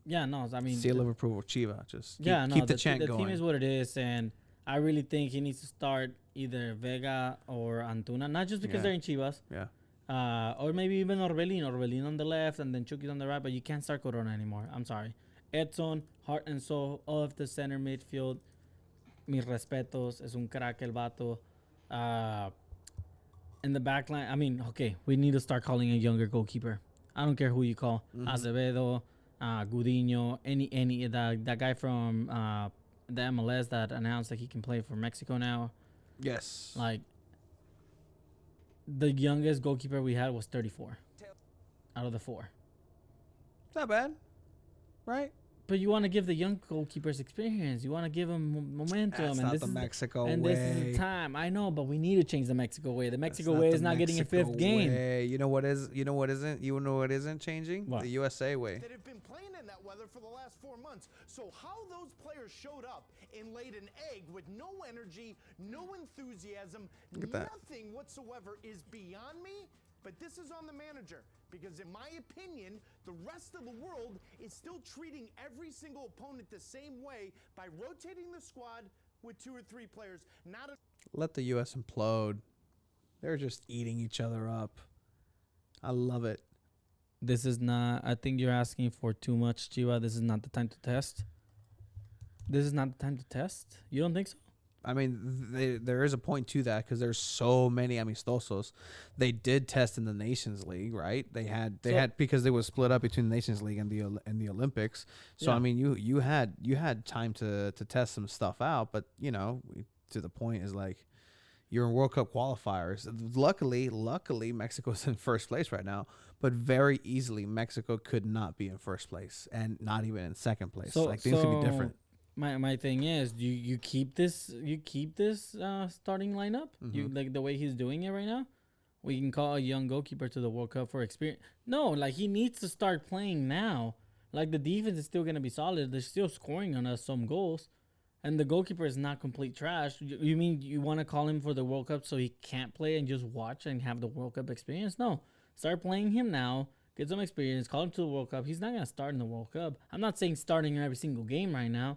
Yeah, no, I mean... Seal of approval, Chiva. Just keep the chant the going. team is what it is, and I really think he needs to start either Vega or Antuna, not just because they're in Chivas. Yeah. Or maybe even Orbelin on the left and then Chucky on the right, but you can't start Corona anymore. I'm sorry. Edson, heart and soul of the center midfield. Mis respetos. Es un crack el vato. In the back line, I mean, okay, we need to start calling a younger goalkeeper. I don't care who you call. Acevedo, Gudiño, any that guy from the MLS that announced that he can play for Mexico now. Yes. Like, the youngest goalkeeper we had was 34 out of the 4. It's not bad, right? But you want to give the young goalkeepers experience. You want to give them momentum. That's and not this the is Mexico way. And this is the time. I know, but we need to change the Mexico way. The Mexico way is not getting a 5th game. You know what is? You know what isn't? You know what isn't changing? What? The USA way. That have been playing in that weather for the last 4 months. So how those players showed up and laid an egg with no energy, no enthusiasm, Look at that. nothing whatsoever is beyond me. But this is on the manager, because in my opinion, the rest of the world is still treating every single opponent the same way by rotating the squad with 2 or 3 players. Let the US implode. They're just eating each other up. I love it. This is not... I think you're asking for too much, Chiva. This is not the time to test. This is not the time to test? You don't think so? I mean, there is a point to that because there's so many amistosos. They did test in the Nations League, right? They had because they was split up between the Nations League and the Olympics. So Yeah. I mean, you had time to test some stuff out, but you know, to the point is like you're in World Cup qualifiers. Luckily, Mexico's in first place right now, but very easily Mexico could not be in first place and not even in second place. Like things could be different. My thing is, you keep this starting lineup. You like the way he's doing it right now. We can call a young goalkeeper to the World Cup for experience. No, like he needs to start playing now. Like the defense is still gonna be solid. They're still scoring on us some goals, and the goalkeeper is not complete trash. You mean you want to call him for the World Cup so he can't play and just watch and have the World Cup experience? No, start playing him now. Get some experience. Call him to the World Cup. He's not gonna start in the World Cup. I'm not saying starting in every single game right now.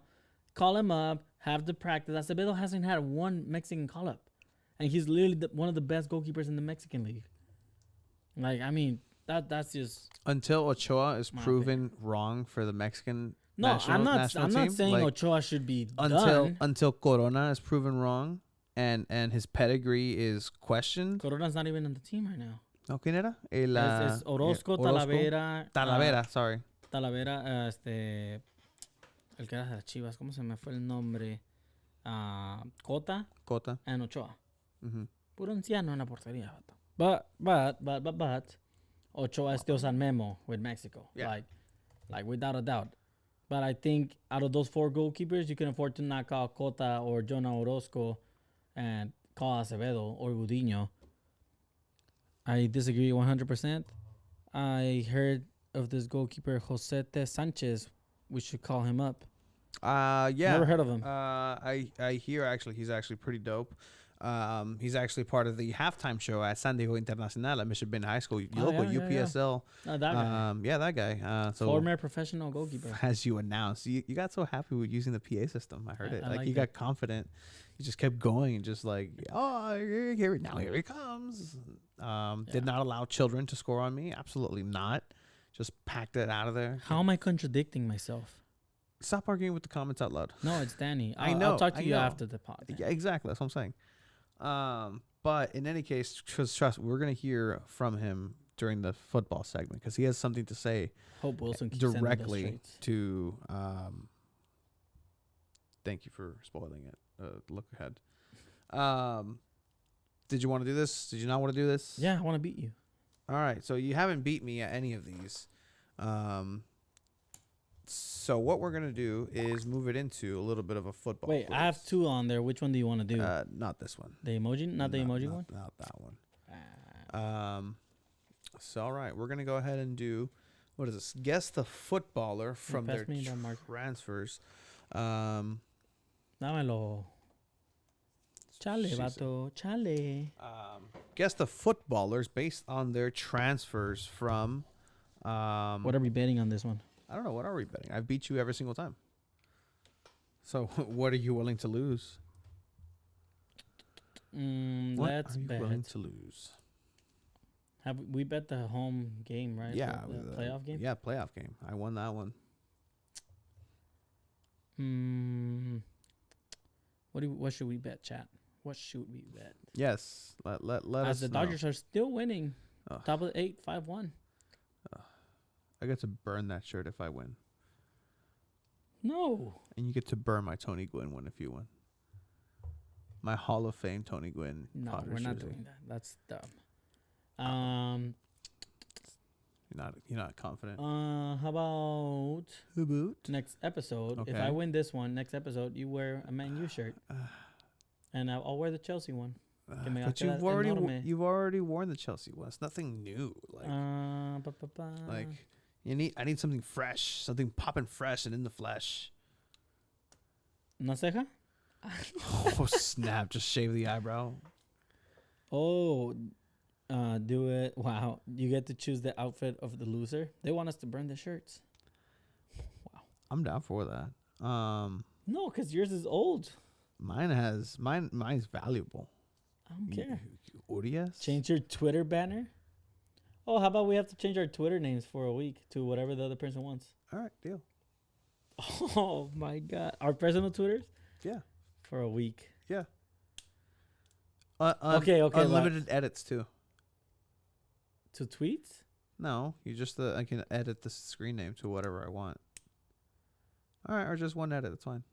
Call him up, have the practice. Acevedo hasn't had one Mexican call-up. And he's literally one of the best goalkeepers in the Mexican league. Like, I mean, that's just... Until Ochoa is proven wrong for the Mexican national I'm not team, saying like, Ochoa should be done. Until Corona is proven wrong and his pedigree is questioned. Corona's not even on the team right now. ¿No, quién era? Es Orozco, Talavera... Talavera, sorry. Talavera, el que era de Chivas, ¿cómo se me fue el nombre? Cota and Ochoa. Puro anciano en la portería. But Ochoa is still San Memo with Mexico. Yeah. Like without a doubt. But I think out of those 4 goalkeepers, you can afford to knock out Cota or Jonah Orozco and call Acevedo or Gudiño. I disagree 100%. I heard of this goalkeeper, Josete Sanchez. We should call him up. Yeah. Never heard of him. I hear actually he's actually pretty dope. He's actually part of the halftime show at San Diego Internacional at Michigan High School, local UPSL. That guy. That guy. So former professional goalkeeper. As you announced, you got so happy with using the PA system. I heard it. I like you got confident. You just kept going and just like, oh, here he comes. Did not allow children to score on me. Absolutely not. just packed it out of there. How am I contradicting myself? Stop arguing with the comments out loud. No, it's Danny. I I'll know, talk to I you know. after the pod. Yeah, exactly. That's what I'm saying. But in any case, trust me, we're gonna hear from him during the football segment because he has something to say Hope Wilson keeps sending us directly straights. to. Thank you for spoiling it. Look ahead. Did you want to do this? Did you not want to do this? Yeah, I want to beat you. All right. So you haven't beat me at any of these. So what we're gonna do is move it into a little bit of a football. Wait, quiz. I have 2 on there. Which one do you want to do? Not this one. The emoji? Not the emoji one? Not that one. Ah. So all right, we're gonna go ahead and do what is this? Guess the footballer from pass their me that mark. transfers. Dámelo. Chale, She's- vato. Chale. Guess the footballers based on their transfers from. What are we betting on this one? I don't know. What are we betting? I've beat you every single time. So what are you willing to lose? What Let's are you bet. willing to lose? Have we bet the home game, right? Yeah, The playoff game? Yeah, playoff game. I won that one. What should we bet, chat? What should we bet? Yes. Let us As the know. Dodgers are still winning. Ugh. Top of the 8, 5-1. I get to burn that shirt if I win. No. And you get to burn my Tony Gwynn one if you win. My Hall of Fame Tony Gwynn. No, Padres we're not jersey. doing that. That's dumb. You're not confident. How about next episode? If I Okay. win this one, next episode you wear a Man U shirt, and I'll wear the Chelsea one. Que me But gaste you've already enorme. you've already worn the Chelsea one. It's nothing new. Like I need something fresh, something popping fresh and in the flesh. ¿No ceja? Oh snap! Just shave the eyebrow. Oh, do it. Wow, you get to choose the outfit of the loser. They want us to burn the shirts. I'm down for that. No, because yours is old. Mine's valuable. I don't care. Urias? Change your Twitter banner. Oh, how about we have to change our Twitter names for a week to whatever the other person wants? All right, deal. Oh my God, our personal Twitters Yeah, for a week. yeah. Okay, Unlimited edits too. To tweets? No, you just I can edit the screen name to whatever I want. All right, or just one edit. That's fine.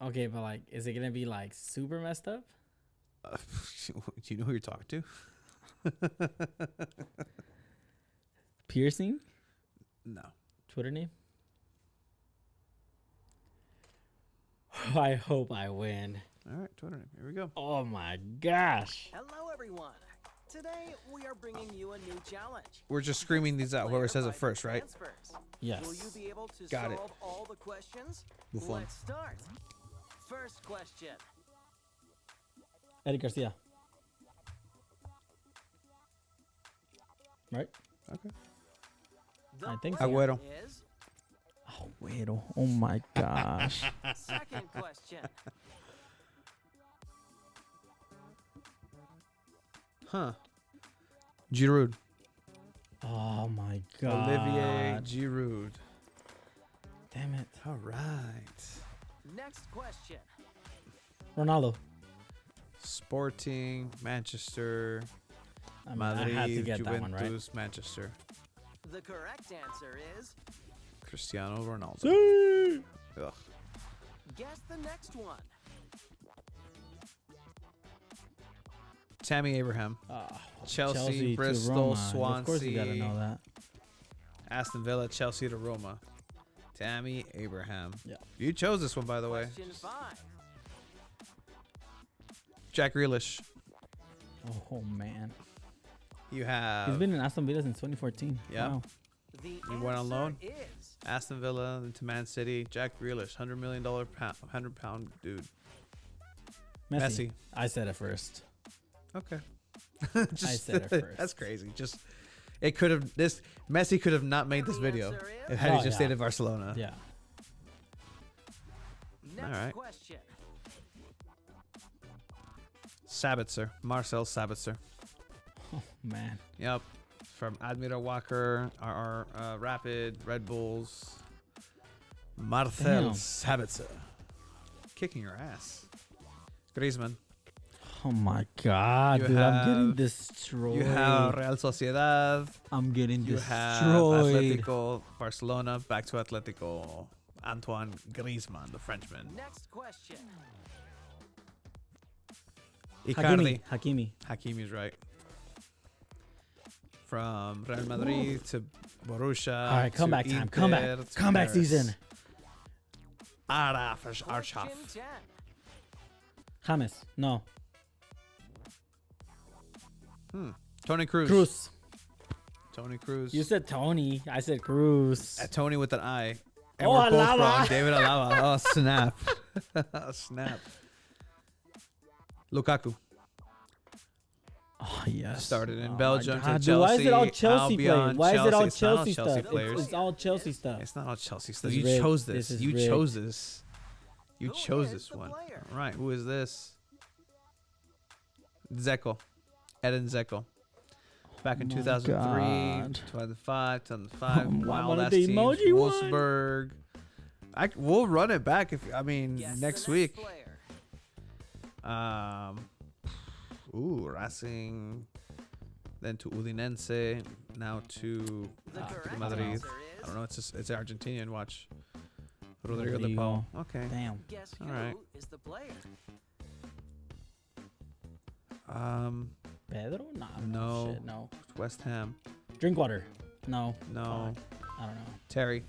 Okay, but like, is it gonna be like super messed up? Do you know who you're talking to? Piercing? No. Twitter name? I hope I win. All right, Twitter name. Here we go. Oh my gosh. Hello, everyone. Today we are bringing you a new challenge. We're just screaming these out. Whoever says it first, right? Yes. Will you be able to Got it. solve all the questions? Buffon. Let's start. First question. Eric Garcia. Right? Okay. The I think so. player Agüero. is Agüero. Oh my gosh. second question. Huh. Giroud. Oh my god. Olivier Giroud. Damn it. All right. Next question. Ronaldo. Sporting, Manchester, I mean, I had to Madrid, get that one right. Juventus, Manchester. The correct answer is Cristiano Ronaldo. Ugh. guess the next one. Tammy Abraham. Chelsea, to Bristol, Roma. Of course you gotta Swansea. know that. Aston Villa, Chelsea to Roma. Tammy Abraham. Yeah. You chose this one, by the way. Question 5. Jack Grealish. Oh man. You have He's been in Aston Villa since 2014. Yeah. Wow. The You went on answer loan? is Aston Villa into Man City. Jack Grealish, $100 million, £100 dude. Messi. I said it first. Okay. I said it first. That's crazy. Just it could have this Messi could have not made this The video answer is- if had he Oh, just yeah. stayed in Barcelona. Yeah. next right. question. Sabitzer, Marcel Sabitzer. Oh man. Yep. from Admiral Walker, our Rapid, Red Bulls, Marcel Damn. Sabitzer. Kicking your ass. Griezmann. Oh my god, You dude, I'm getting have- destroyed. You have Real Sociedad. I'm getting You have destroyed. Atletico Barcelona. Back to Atletico. Antoine Griezmann, the Frenchman. Next question. Icardi. Hakimi. Hakimi's right. From Real Madrid to Borussia. All right, to comeback time. Inter, Comeback. to Comeback Paris. season. Araf Arshaf. Question 10. James. No. Tony Cruz. Cruz. Tony Cruz. You said Tony. I said Cruz. Tony with an I. And Oh, we're both Alaba. wrong. David Alaba. Oh, snap. Snap. Lukaku. Oh, yes. Started in Oh, Belgium my to God. Dude, why is it all Chelsea, Chelsea Albion, players? Why is it all Chelsea. It's not all Chelsea Chelsea stuff? players. It's all Chelsea stuff. It's not all Chelsea stuff. It's You rigged. chose this. This is You rigged. chose this. You Who chose is this the one. player? All right. Who is this? Zeko. Eden Zeko. Back in Oh my 2003, God. 2005, 2005. I Wild wanted ass the teams. emoji one. Wolfsburg. We'll run it back if Guess the next week. player. Racing. Then to Udinese. Now to The correct Madrid. answer I is. don't know. It's Argentinian. Watch. Rodrigo de Rodrigo. Paul. Okay. Damn. Guess All who right. is the player? Pedro? Nah, No. Shit, no. West Ham. Drinkwater? No. No. I don't know. Terry.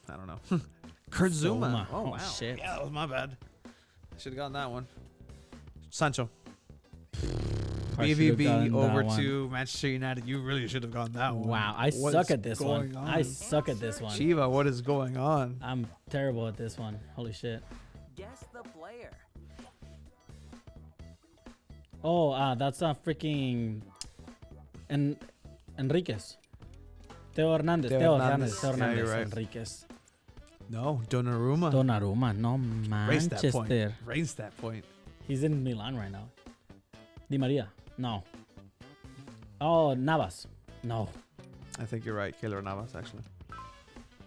I don't know. Kurt Zuma. Zuma. Oh, Oh, wow. shit. Yeah, that was my bad. I should have gotten that one. Sancho. I should've gotten BVB that over one. to Manchester United. You really should have gotten that one. Wow, I What suck is at this one. going I on? suck at this one. Chiva, what is going on? I'm terrible at this one. Holy shit. Guess the player. Oh, that's a freaking Enriquez. Teo Hernandez. Teo Teo Hernandez. Hernandez. Teo Yeah, Hernandez. you're right. Enriquez. No, Donnarumma. Donnarumma. No, Raise that point. Manchester. Raise that point. He's in Milan right now. Di Maria. No. Oh, Navas. No. I think you're right. Keylor Navas, actually.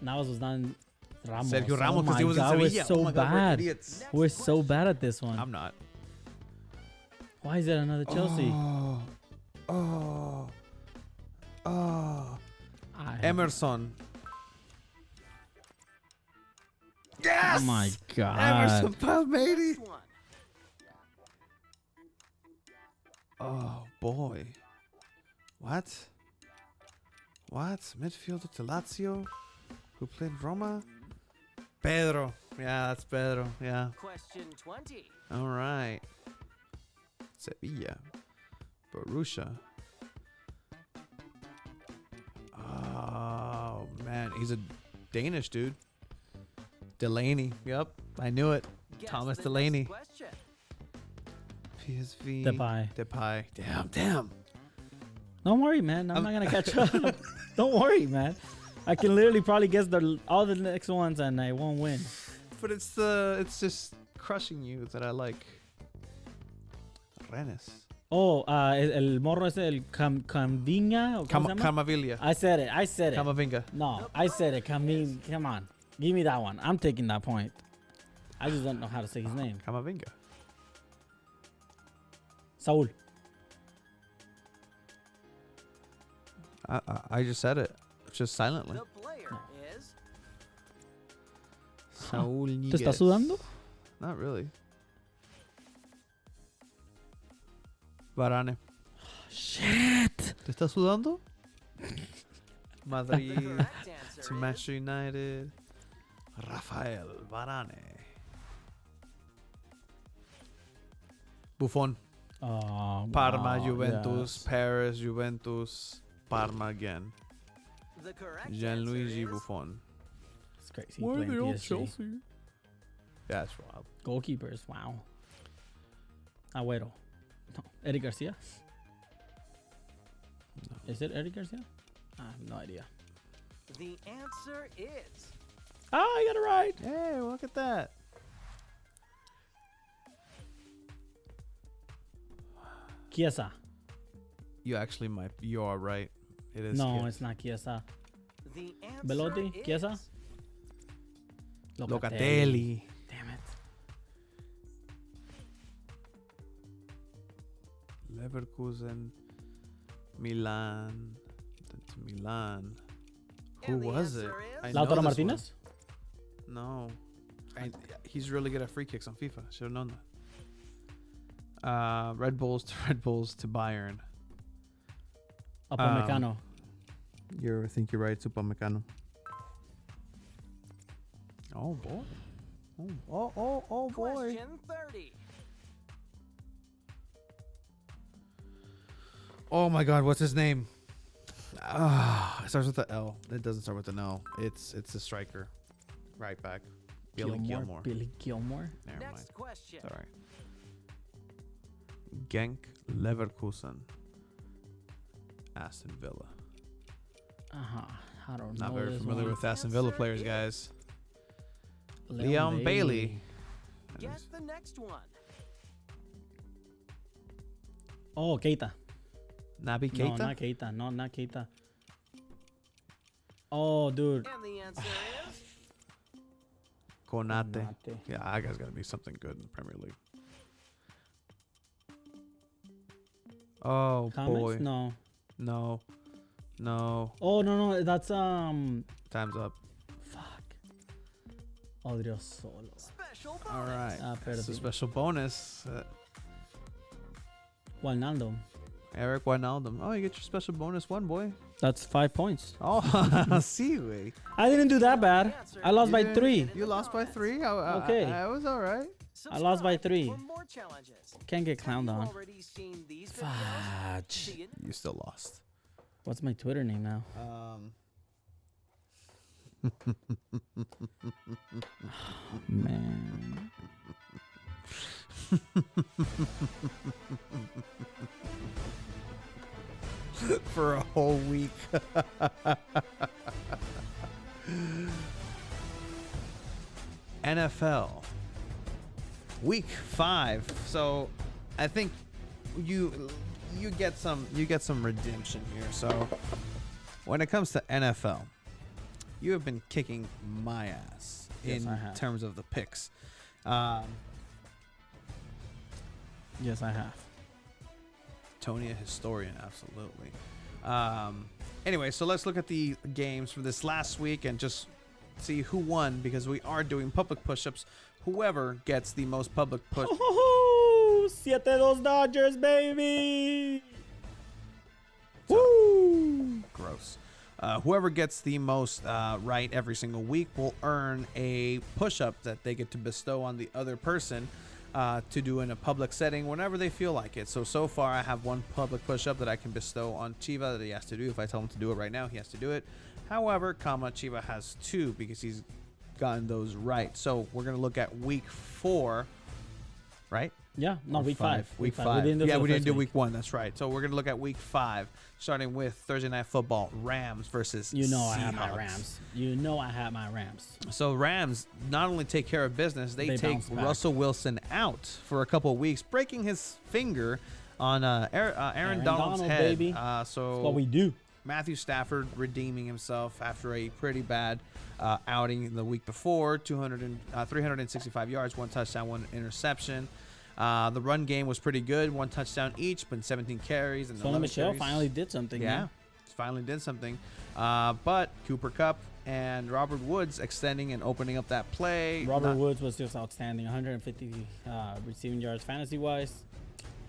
Navas was not in Ramos. Sergio Ramos, oh because my he was God, in we're Sevilla. so Oh my God, we're bad. idiots. We're so bad at this one. I'm not. Why is there another Chelsea? Oh. I have- Emerson. Yes! Oh my God. Emerson Palmieri. Next one. Oh, boy. What? Midfielder to Lazio? Who played Roma? Pedro. Yeah, that's Pedro. Yeah. Question 20. All right. Sevilla. Borussia. Oh, man. He's a Danish dude. Delaney. Yep. I knew it. Guess Thomas the Delaney. next question. PSV. Depay. Damn. Don't worry, man. I'm not gonna catch up. Don't worry, man. I can literally probably guess all the next ones and I won't win. But it's just crushing you that I like. Rennes. Oh, el morro ese, el Camavinga. Camavinga. I said it. Camavinga. No, I said it. Come on. Give me that one. I'm taking that point. I just don't know how to say his name. Camavinga. Saul. I just said it. Just silently. The player is. Saúl ¿Te estás sudando? Not really. Varane. Shit. ¿Te estás sudando? The Madrid correct answer to is. Manchester United. Rafael Varane. Buffon. Oh, Parma, wow, Juventus, yes. Paris, Juventus, Parma again. The correct Gianluigi answer is. Buffon. It's crazy. Playing PSG. Yeah, that's wild. Goalkeepers. Wow. Agüero. No. Eric Garcia. Is it Eric Garcia? I have no idea. The answer is. Oh, I got it right. Hey, look at that. Chiesa. You actually might. You are right. It is. No, Chiesa. it's not Chiesa. The answer Belotti? is Chiesa? Locatelli. Damn it. Leverkusen, Milan, then to Milan. Who And the was it? answer is- I know Lautaro this Martinez? one. No, he's really good at free kicks on FIFA. Should have known that. Red Bulls to Bayern. Upamecano. I think you're right. It's Upamecano. Oh boy. Oh boy. Question 30. Oh my God, what's his name? It starts with the L. It doesn't start with an L. It's a striker, right back. Billy Gilmore. Billy Gilmore. Never mind. Next question. It's all right. Genk, Leverkusen, Aston Villa. I don't know. Not very this familiar one. with Aston Villa Answer players, is- guys. Leon Bailey. Guess the next one. Oh, Keita. Naby No, Keita. not Keita. No, not Keita. Oh, dude. And the answer is Konate. Konate. Yeah, that guy's got to be something good in the Premier League. Oh Comments? boy. No. No. Oh, no. That's, Time's up. fuck. Odriozola. special bonus. All right. Pero It's a sí. special bonus. Wijnaldum. Eric Wijnaldum. Oh, you get your special bonus one, boy. That's 5 points. Oh, see, way. I didn't do that bad. I lost You by didn't- 3. You lost by 3. Okay. I was all right. I lost by Subscribe 3. for more challenges. Can't get Have clowned you on. already seen these videos? Fudge. See you You still lost. What's my Twitter name now? Man. For a whole week. NFL week 5. So I think you get some redemption here. So when it comes to NFL, you have been kicking my ass Yes, in I have. terms of the picks. Yes, I have. Tony, a historian, absolutely. Anyway, so let's look at the games for this last week and just see who won, because we are doing public push-ups. Whoever gets the most public push. Oh, 7-2 Dodgers, baby. Woo! Gross. Whoever gets the most right every single week will earn a push-up that they get to bestow on the other person to do in a public setting whenever they feel like it. So far, I have one public push-up that I can bestow on Chiva that he has to do. If I tell him to do it right now, he has to do it. However, Chiva has 2 because he's gotten those right. So we're going to look at week 4, right? Yeah, no, Or week 5. Week 5. We didn't do Yeah, the we didn't first do week 1. That's right. So we're going to look at week 5, starting with Thursday Night Football, Rams versus You know I have my Seahawks. Rams. You know I have my Rams. So Rams not only take care of business, they take bounce back. Russell Wilson out for a couple of weeks, breaking his finger on Aaron Donald's Donald, head. baby. So That's what we do. Matthew Stafford redeeming himself after a pretty bad outing the week before, 365 yards, 1 touchdown, 1 interception. The run game was pretty good, 1 touchdown each, but 17 carries. And Sony 11 Michelle carries. finally did something. Yeah, finally did something. But Cooper Kupp and Robert Woods extending and opening up that play. Robert Woods was just outstanding. 150 receiving yards fantasy-wise.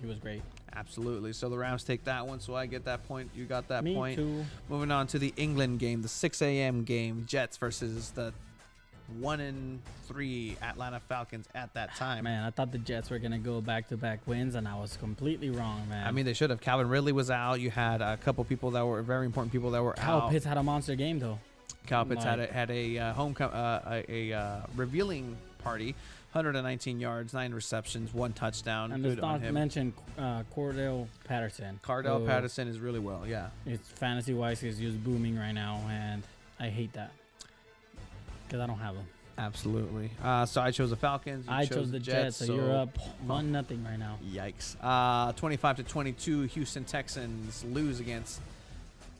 He was great. Absolutely. So the Rams take that one. So I get that point. You got that Me point. too. Moving on to the England game, the 6 a.m. game, Jets versus the 1-3 Atlanta Falcons at that time. Man, I thought the Jets were going to go back-to-back wins, and I was completely wrong, man. I mean, they should have. Calvin Ridley was out. You had a couple people that were very important people that were Kyle out. Pitts had a monster game, though. Kyle Pitts had Like- a revealing party. 119 yards, 9 receptions, 1 touchdown. And Good let's on not him. mention Cordell Patterson. Cardell who Patterson is really well. Yeah. It's fantasy-wise, he's just booming right now, and I hate that because I don't have him. Absolutely. So I chose the Falcons. You I chose the Jets, so you're up 1-0 right now. Yikes. 25-22, Houston Texans lose against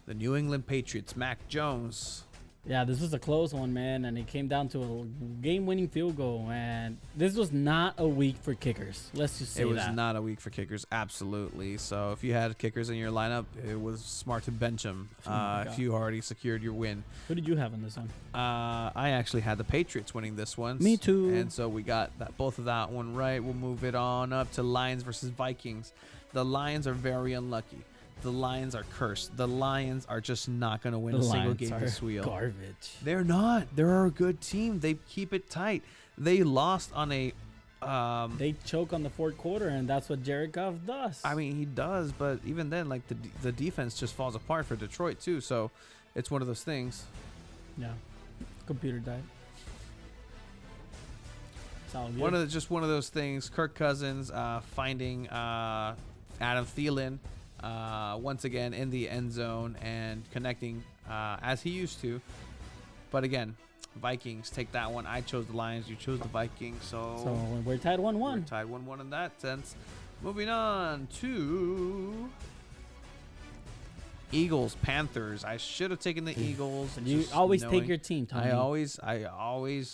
The New England Patriots, Mac Jones. Yeah, this was a close one, man, and it came down to a game-winning field goal. And this was not a week for kickers. Let's just say that. It was not a week for kickers, absolutely. So if you had kickers in your lineup, it was smart to bench them if you already secured your win. Who did you have on this one? I actually had the Patriots winning this one. Me too. And so we got both of that one right. We'll move it on up to Lions versus Vikings. The Lions are very unlucky. The Lions are cursed. The Lions are just not going to win a single game this week. Garbage. They're not. They're a good team. They keep it tight. They lost on a. They choke on the fourth quarter, and that's what Jared Goff does. I mean, he does, but even then, like the defense just falls apart for Detroit too. So, it's one of those things. Yeah, computer died. It's all good. One of those things. Kirk Cousins finding Adam Thielen once again in the end zone and connecting as he used to. But again, Vikings take that one. I chose the Lions. You chose the Vikings. So we're tied 1-1. We're tied 1-1 in that sense. Moving on to Eagles, Panthers. I should have taken the Eagles. You always take your team, Tony. I always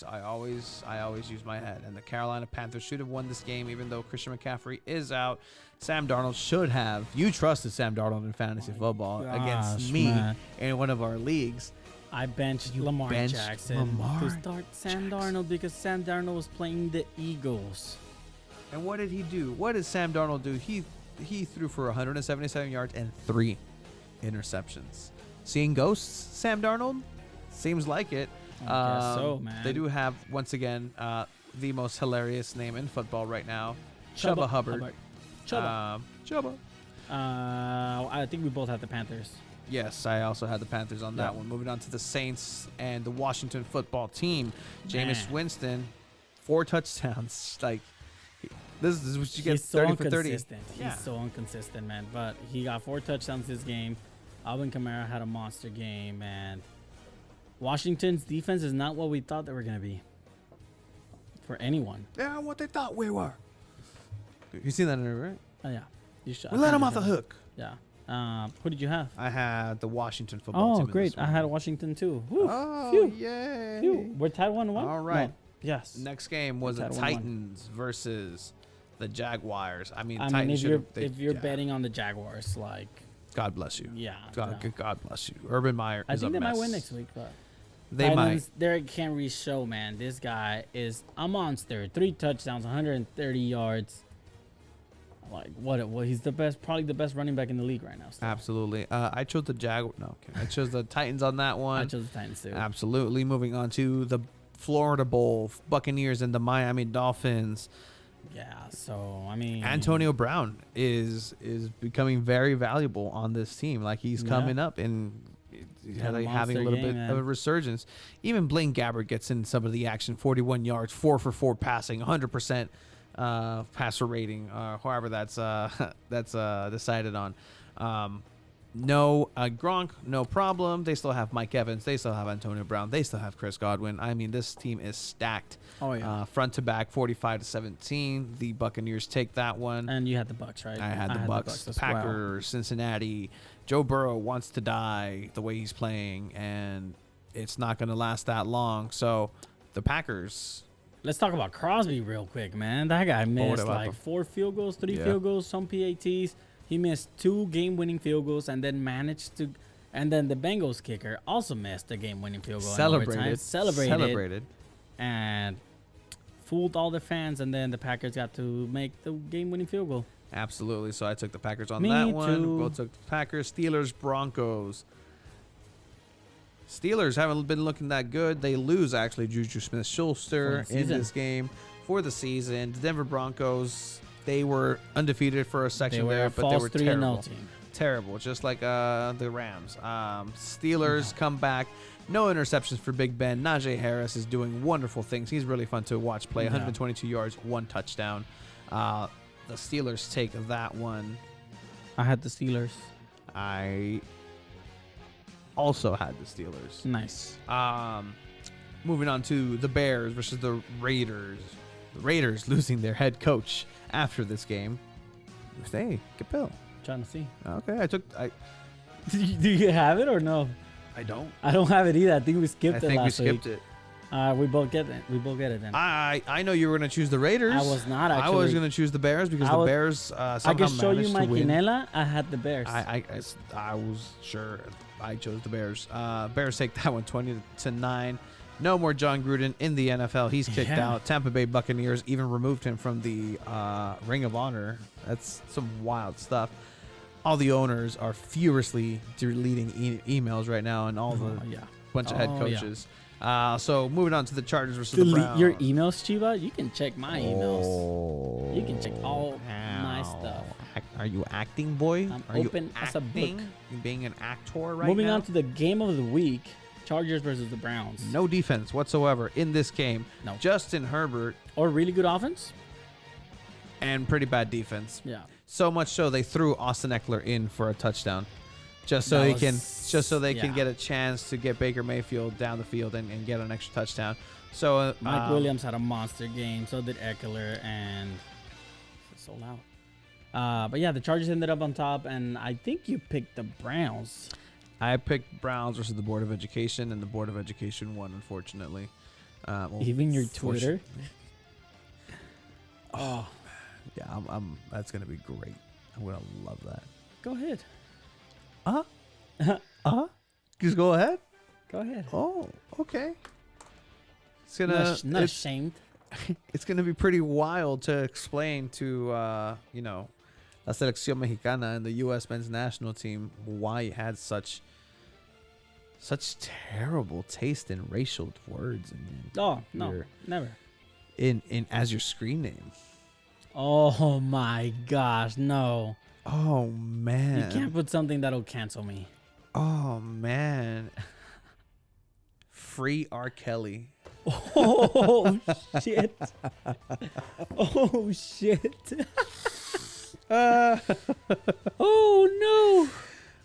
use my head. And the Carolina Panthers should have won this game, even though Christian McCaffrey is out. Sam Darnold should have. You trusted Sam Darnold in fantasy football against me in one of our leagues. I benched Lamar Jackson to start Sam Darnold because Sam Darnold was playing the Eagles. And what did he do? What did Sam Darnold do? He threw for 177 yards and 3 interceptions. Seeing ghosts, Sam Darnold? Seems like it. I guess so, man. They do have, once again, the most hilarious name in football right now. Chuba Hubbard. Chuba. I think we both had the Panthers. Yes, I also had the Panthers on that one. Moving on to the Saints and the Washington football team. Jameis Winston, 4 touchdowns. Like, this is what you get, 30 for 30. He's so inconsistent, man. But he got 4 touchdowns this game. Alvin Kamara had a monster game, and Washington's defense is not what we thought they were going to be for anyone. They're not what they thought we were. You seen that in there, right? Oh, yeah. We let them off the hook. Yeah. Who did you have? I had the Washington football team. Oh, great. I had Washington, too. Woo. Oh, Phew. yay. Phew. We're tied 1-1? All right. No. Yes. Next game was the Titans versus the Jaguars. I mean, if you're betting on the Jaguars, like, God bless you. Yeah. God bless you. Urban Meyer is a mess. I think they might win next week, but they Titans, they can't really show, man. This guy is a monster. 3 touchdowns, 130 yards. Like, what? He's probably the best running back in the league right now. Still. Absolutely. I chose the I chose the Titans on that one. I chose the Titans too. Absolutely. Moving on to the Florida Bowl, Buccaneers and the Miami Dolphins. Yeah. So I mean, Antonio Brown is becoming very valuable on this team. Like, he's coming up and having a little bit of a resurgence. Even Blaine Gabbert gets in some of the action. 41 yards, 4 for 4 passing, 100%. Passer rating, however that's decided on. No Gronk, no problem. They still have Mike Evans. They still have Antonio Brown. They still have Chris Godwin. I mean, this team is stacked. Oh yeah. Front to back, 45-17. The Buccaneers take that one. And you had the Bucs, right? I had the Bucs. The Packers, Cincinnati. Joe Burrow wants to die the way he's playing, and it's not going to last that long. So the Packers. Let's talk about Crosby real quick, man. That guy missed like 4 field goals, 3 field goals, some PATs. He missed 2 game-winning field goals and then managed to. And then the Bengals kicker also missed a game-winning field goal. Celebrated. And fooled all the fans. And then the Packers got to make the game-winning field goal. Absolutely. So I took the Packers on that one. We both took the Packers. Steelers, Broncos. Steelers haven't been looking that good. They lose, actually, Juju Smith-Schuster in this game for the season. The Denver Broncos, they were undefeated for a section there, but they were terrible. Terrible, just like the Rams. Steelers come back. No interceptions for Big Ben. Najee Harris is doing wonderful things. He's really fun to watch play. 122 yards, 1 touchdown. The Steelers take that one. I had the Steelers. I also had the Steelers. Nice. Moving on to the Bears versus the Raiders. The Raiders losing their head coach after this game. Hey, Capel. Trying to see. Okay, Do you have it or no? I don't. I don't have it either. I think we skipped I it think we last week. skipped it. We both get it. We both get it then. I know you were going to choose the Raiders. I was not, I was actually. going to choose the Bears because I the was- Bears somehow I can show you managed my to win. quinela. I had the Bears. I was sure I chose the Bears. Bears take that one 20-9. No more John Gruden in the NFL. He's kicked Yeah. out. Tampa Bay Buccaneers even removed him from the Ring of Honor. That's some wild stuff. All the owners are furiously deleting emails right now, and all the bunch of head Oh, yeah. coaches. So moving on to the Chargers versus the Browns. Your emails, Chiba. You can check my emails. Oh, You can check all my stuff. Are you acting, boy? I'm Are open you as a book. acting? You being an actor right Moving now? on to the game of the week: Chargers versus the Browns. No defense whatsoever in this game. No. Justin Herbert Or really good offense. and pretty bad defense. Yeah. So much so they threw Austin Eckler in for a touchdown, just so That they was- can yeah. get a chance to get Baker Mayfield down the field and get an extra touchdown. So Mike Williams had a monster game. So did Eckler, and sold out. But yeah, the Chargers ended up on top, and I think you picked the Browns. I picked Browns versus the Board of Education, and the Board of Education won, unfortunately. Even your Twitter. Oh, yeah, I'm. That's gonna be great. I'm gonna love that. Go ahead. Just go ahead. Go ahead. Oh, okay. It's I'm gonna. not it's, ashamed. it's gonna be pretty wild to explain to La Selección Mexicana and the U.S. men's national team why it had such terrible taste in racial words and Oh no, your- never. in as your screen name. Oh my gosh, no! Oh man. You can't put something that'll cancel me. Oh man. Free R. Kelly. Oh shit! Oh shit! Oh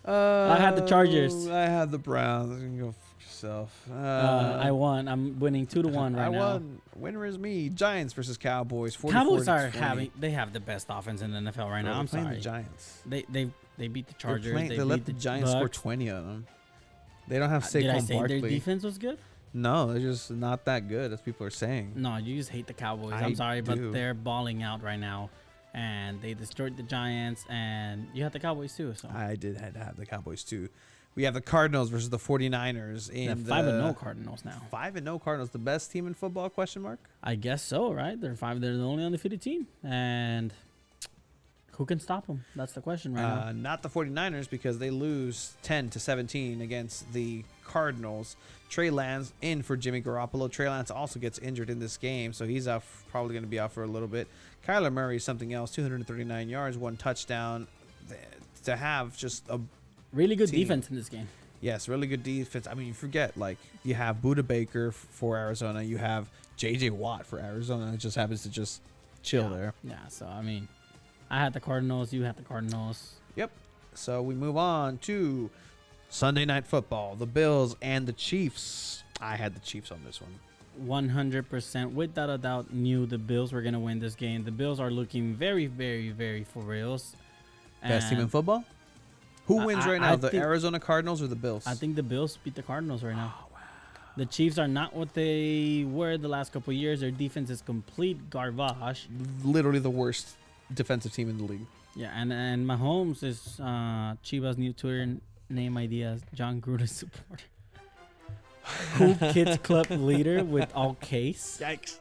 no! I had the Chargers. I had the Browns. You can go f yourself. I won. I'm winning 2-1 right I now. won. Winner is me. Giants versus Cowboys. 44 Cowboys to are 20. they have the best offense in the NFL right Bro, now. I'm they're playing sorry. the Giants. They beat the Chargers. They beat let the Giants score Bucks. 20 on them. They don't have Did I Saquon say their Barkley. defense was good? No, they're just not that good, as people are saying. No, you just hate the Cowboys. I I'm sorry, do. but they're balling out right now, and they destroyed the Giants, and you have the Cowboys too. So I did had to have the Cowboys too. We have the Cardinals versus the 49ers in the 5-0 Cardinals now. 5-0 Cardinals, the best team in football? Question mark. I guess so, right? They're the only undefeated team, and who can stop them? That's the question right now. Not the 49ers because they lose 10-17 against the Cardinals. Trey Lance in for Jimmy Garoppolo. Trey Lance also gets injured in this game, so he's out, probably going to be out for a little bit. Kyler Murray is something else, 239 yards, 1 touchdown. To have just a Really good team. defense in this game. Yes, really good defense. I mean, you forget, like, you have Buda Baker for Arizona. You have J.J. Watt for Arizona. It just happens to just chill there. Yeah, so, I mean, I had the Cardinals. You had the Cardinals. Yep. So we move on to Sunday Night Football. The Bills and the Chiefs. I had the Chiefs on this one. 100%, without a doubt, knew the Bills were going to win this game. The Bills are looking very, very, very for reals. Best team in And football? Who wins right now, I the think- Arizona Cardinals or the Bills? I think the Bills beat the Cardinals right now. The Chiefs are not what they were the last couple of years. Their defense is complete garbage. Literally the worst defensive team in the league. Yeah, and Mahomes is Chiba's new Twitter name idea is John Gruden supporter. Cool Kids Club leader with all case. Yikes.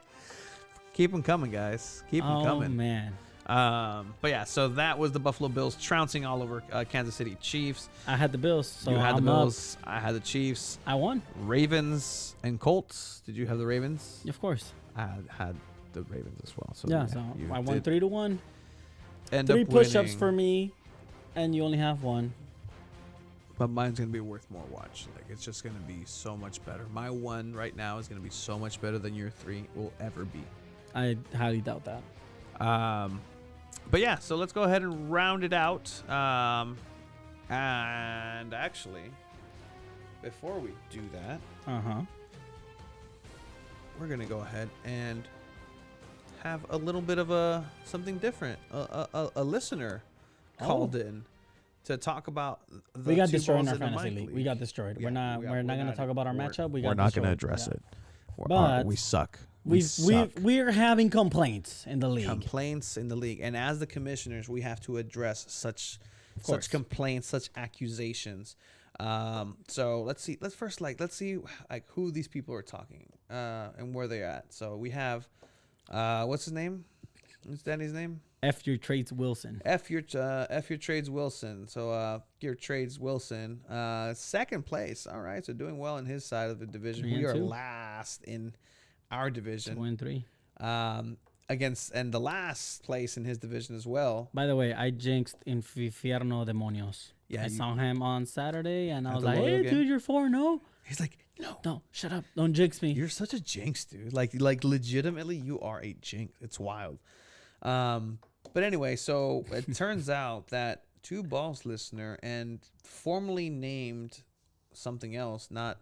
Keep them coming, guys. Keep them Oh, coming. man. But yeah, so that was the Buffalo Bills trouncing all over Kansas City Chiefs. I had the Bills, so You had the I'm Bills. I had the Chiefs. up. I won, Ravens and Colts. Did you have the Ravens? of course. I had the Ravens as well. So Yeah, so you I won did 3-1. end 3 up push-ups winning, for me, and you only have one. but mine's gonna be worth more watch. Like, it's just gonna be so much better. My one right now is gonna be so much better than your 3 will ever be. I highly doubt that. But yeah, so let's go ahead and round it out. And actually, before we do that, Uh-huh. we're gonna go ahead and have a little bit of something different. A listener called in to talk about the We got two destroyed in balls our in the fantasy mic league. We got destroyed. Yeah, We're not going to talk about our matchup. We got not going to destroyed. address Yeah. it. But We suck. we're having complaints in the league. Complaints in the league, and as the commissioners, we have to address such course. complaints, such accusations. So let's see who these people are talking and where they're at. So we have what's his name? What's Danny's name? F your trades Wilson. F your trades Wilson. So your trades Wilson. Second place. All right. So doing well in his side of the division. 3 We are and 2. last in our division. 2-3. And the last place in his division as well. By the way, I jinxed Infierno Demonios. Yeah, I you- saw him on Saturday, and I At was the like, logo "Hey, again? dude, you're 4-0." He's like, No, shut up. Don't jinx me. you're such a jinx, dude. Like legitimately, you are a jinx. It's wild. But anyway, so it turns out that 2Balls listener and formerly named something else, not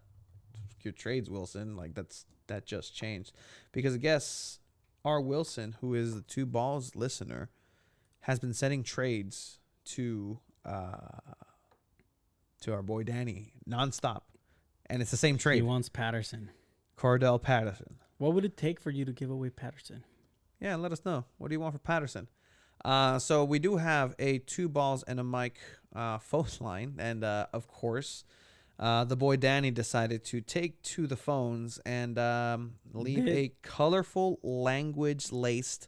your trades Wilson, like that just changed, because I guess our Wilson, who is the 2Balls listener, has been sending trades to our boy Danny nonstop, and it's the same He trade. wants Patterson. Cordell Patterson. What would it take for you to give away Patterson? Yeah, let us know. What do you want for Patterson? So we do have a 2Balls and a mic phone line, and of course, the boy Danny decided to take to the phones and leave a colorful, language-laced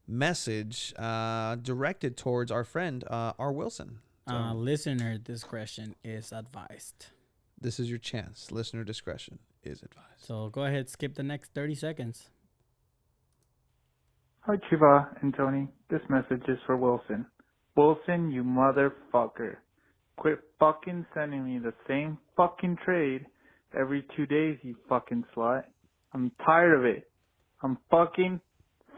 message directed towards our friend, R. Wilson. So Listener discretion is advised. this is your chance. Listener discretion is advised. So go ahead, skip the next 30 seconds. Hi, Chiva and Tony. This message is for Wilson. Wilson, you motherfucker. Quit fucking sending me the same fucking trade every 2 days, you fucking slut. I'm tired of it. I'm fucking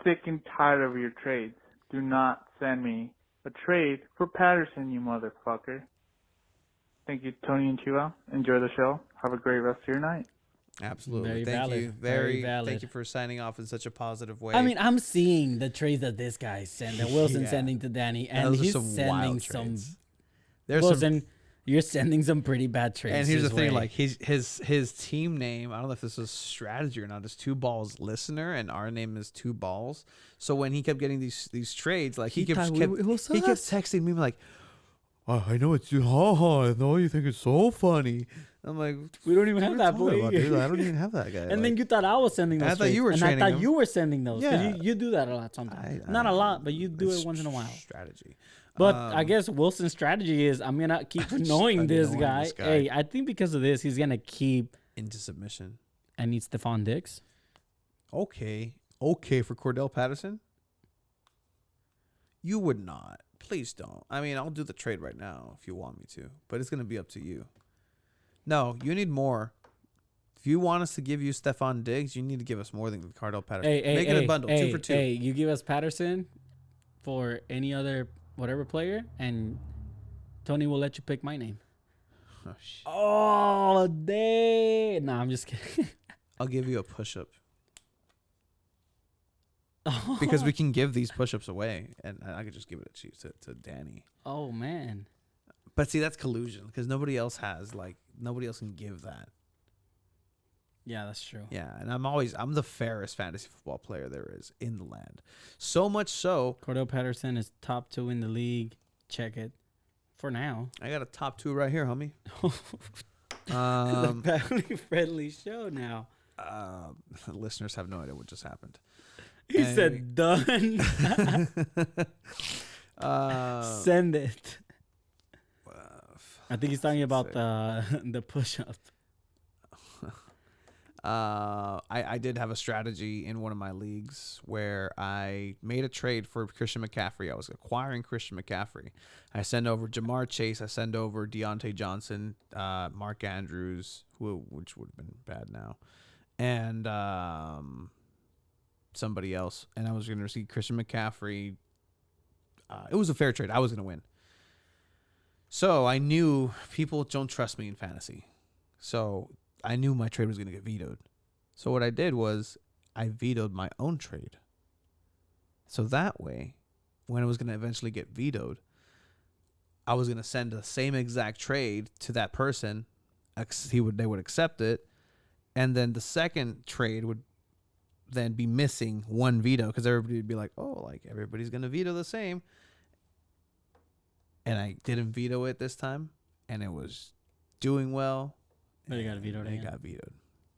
sick and tired of your trades. Do not send me a trade for Patterson, you motherfucker. Thank you, Tony and Chiva. Enjoy the show. Have a great rest of your night. Absolutely. Very Thank valid. you. Very valid. Thank you for signing off in such a positive way. I mean, I'm seeing the trades that this guy sent, that Wilson's Yeah. sending to Danny, and those are he's some sending wild some. trades. There's some. Wilson, you're sending some pretty bad trades. And here's the his thing, way. like his team name, I don't know if this is strategy or not, is 2Balls listener, and our name is 2Balls. So when he kept getting these trades, like he kept texting me like, oh, I know it's you, I know you think it's so funny. I'm like, we don't even what have are you that talking boy. about, dude? I don't even have that guy. And like, then you thought I was sending those. I thought you were trades, training and I thought him. you were sending those. 'Cause Yeah. you do that a lot sometimes. Not a lot, but you do it's it once in a while. Strategy. But I guess Wilson's strategy is I'm gonna keep annoying this guy. Hey, I think because of this, he's gonna keep into submission. and need Stephon Diggs. Okay for Cordell Patterson. You would not. Please don't. I mean, I'll do the trade right now if you want me to, but it's gonna be up to you. No, you need more. If you want us to give you Stephon Diggs, you need to give us more than Cordell Patterson. Make it a bundle, 2 for 2. Hey, you give us Patterson for any other whatever player, and Tony will let you pick my name. Oh, shit. Oh, dang. Nah, I'm just kidding. I'll give you a push-up. Because we can give these push-ups away, and I could just give it to Danny. Oh, man. But see, that's collusion because nobody else can give that. Yeah, that's true. Yeah, and I'm the fairest fantasy football player there is in the land. So much so, Cordell Patterson is top 2 in the league. Check it. For now. I got a top 2 right here, homie. The family friendly show now. Listeners have no idea what just happened. He Anyway. said done. Send it. I think he's talking about the push-up. I did have a strategy in one of my leagues where I made a trade for Christian McCaffrey. I was acquiring Christian McCaffrey. I send over Jamar Chase. I send over Deontay Johnson, Mark Andrews, which would have been bad now, and somebody else. And I was going to receive Christian McCaffrey. It was a fair trade. I was going to win. So I knew people don't trust me in fantasy. So I knew my trade was going to get vetoed. So what I did was I vetoed my own trade. So that way, when it was going to eventually get vetoed, I was gonna send the same exact trade to that person. They would accept it, and then the second trade would then be missing one veto because everybody would be like, oh, like everybody's gonna veto the same. And I didn't veto it this time, and it was doing well. But it got vetoed again. It got vetoed.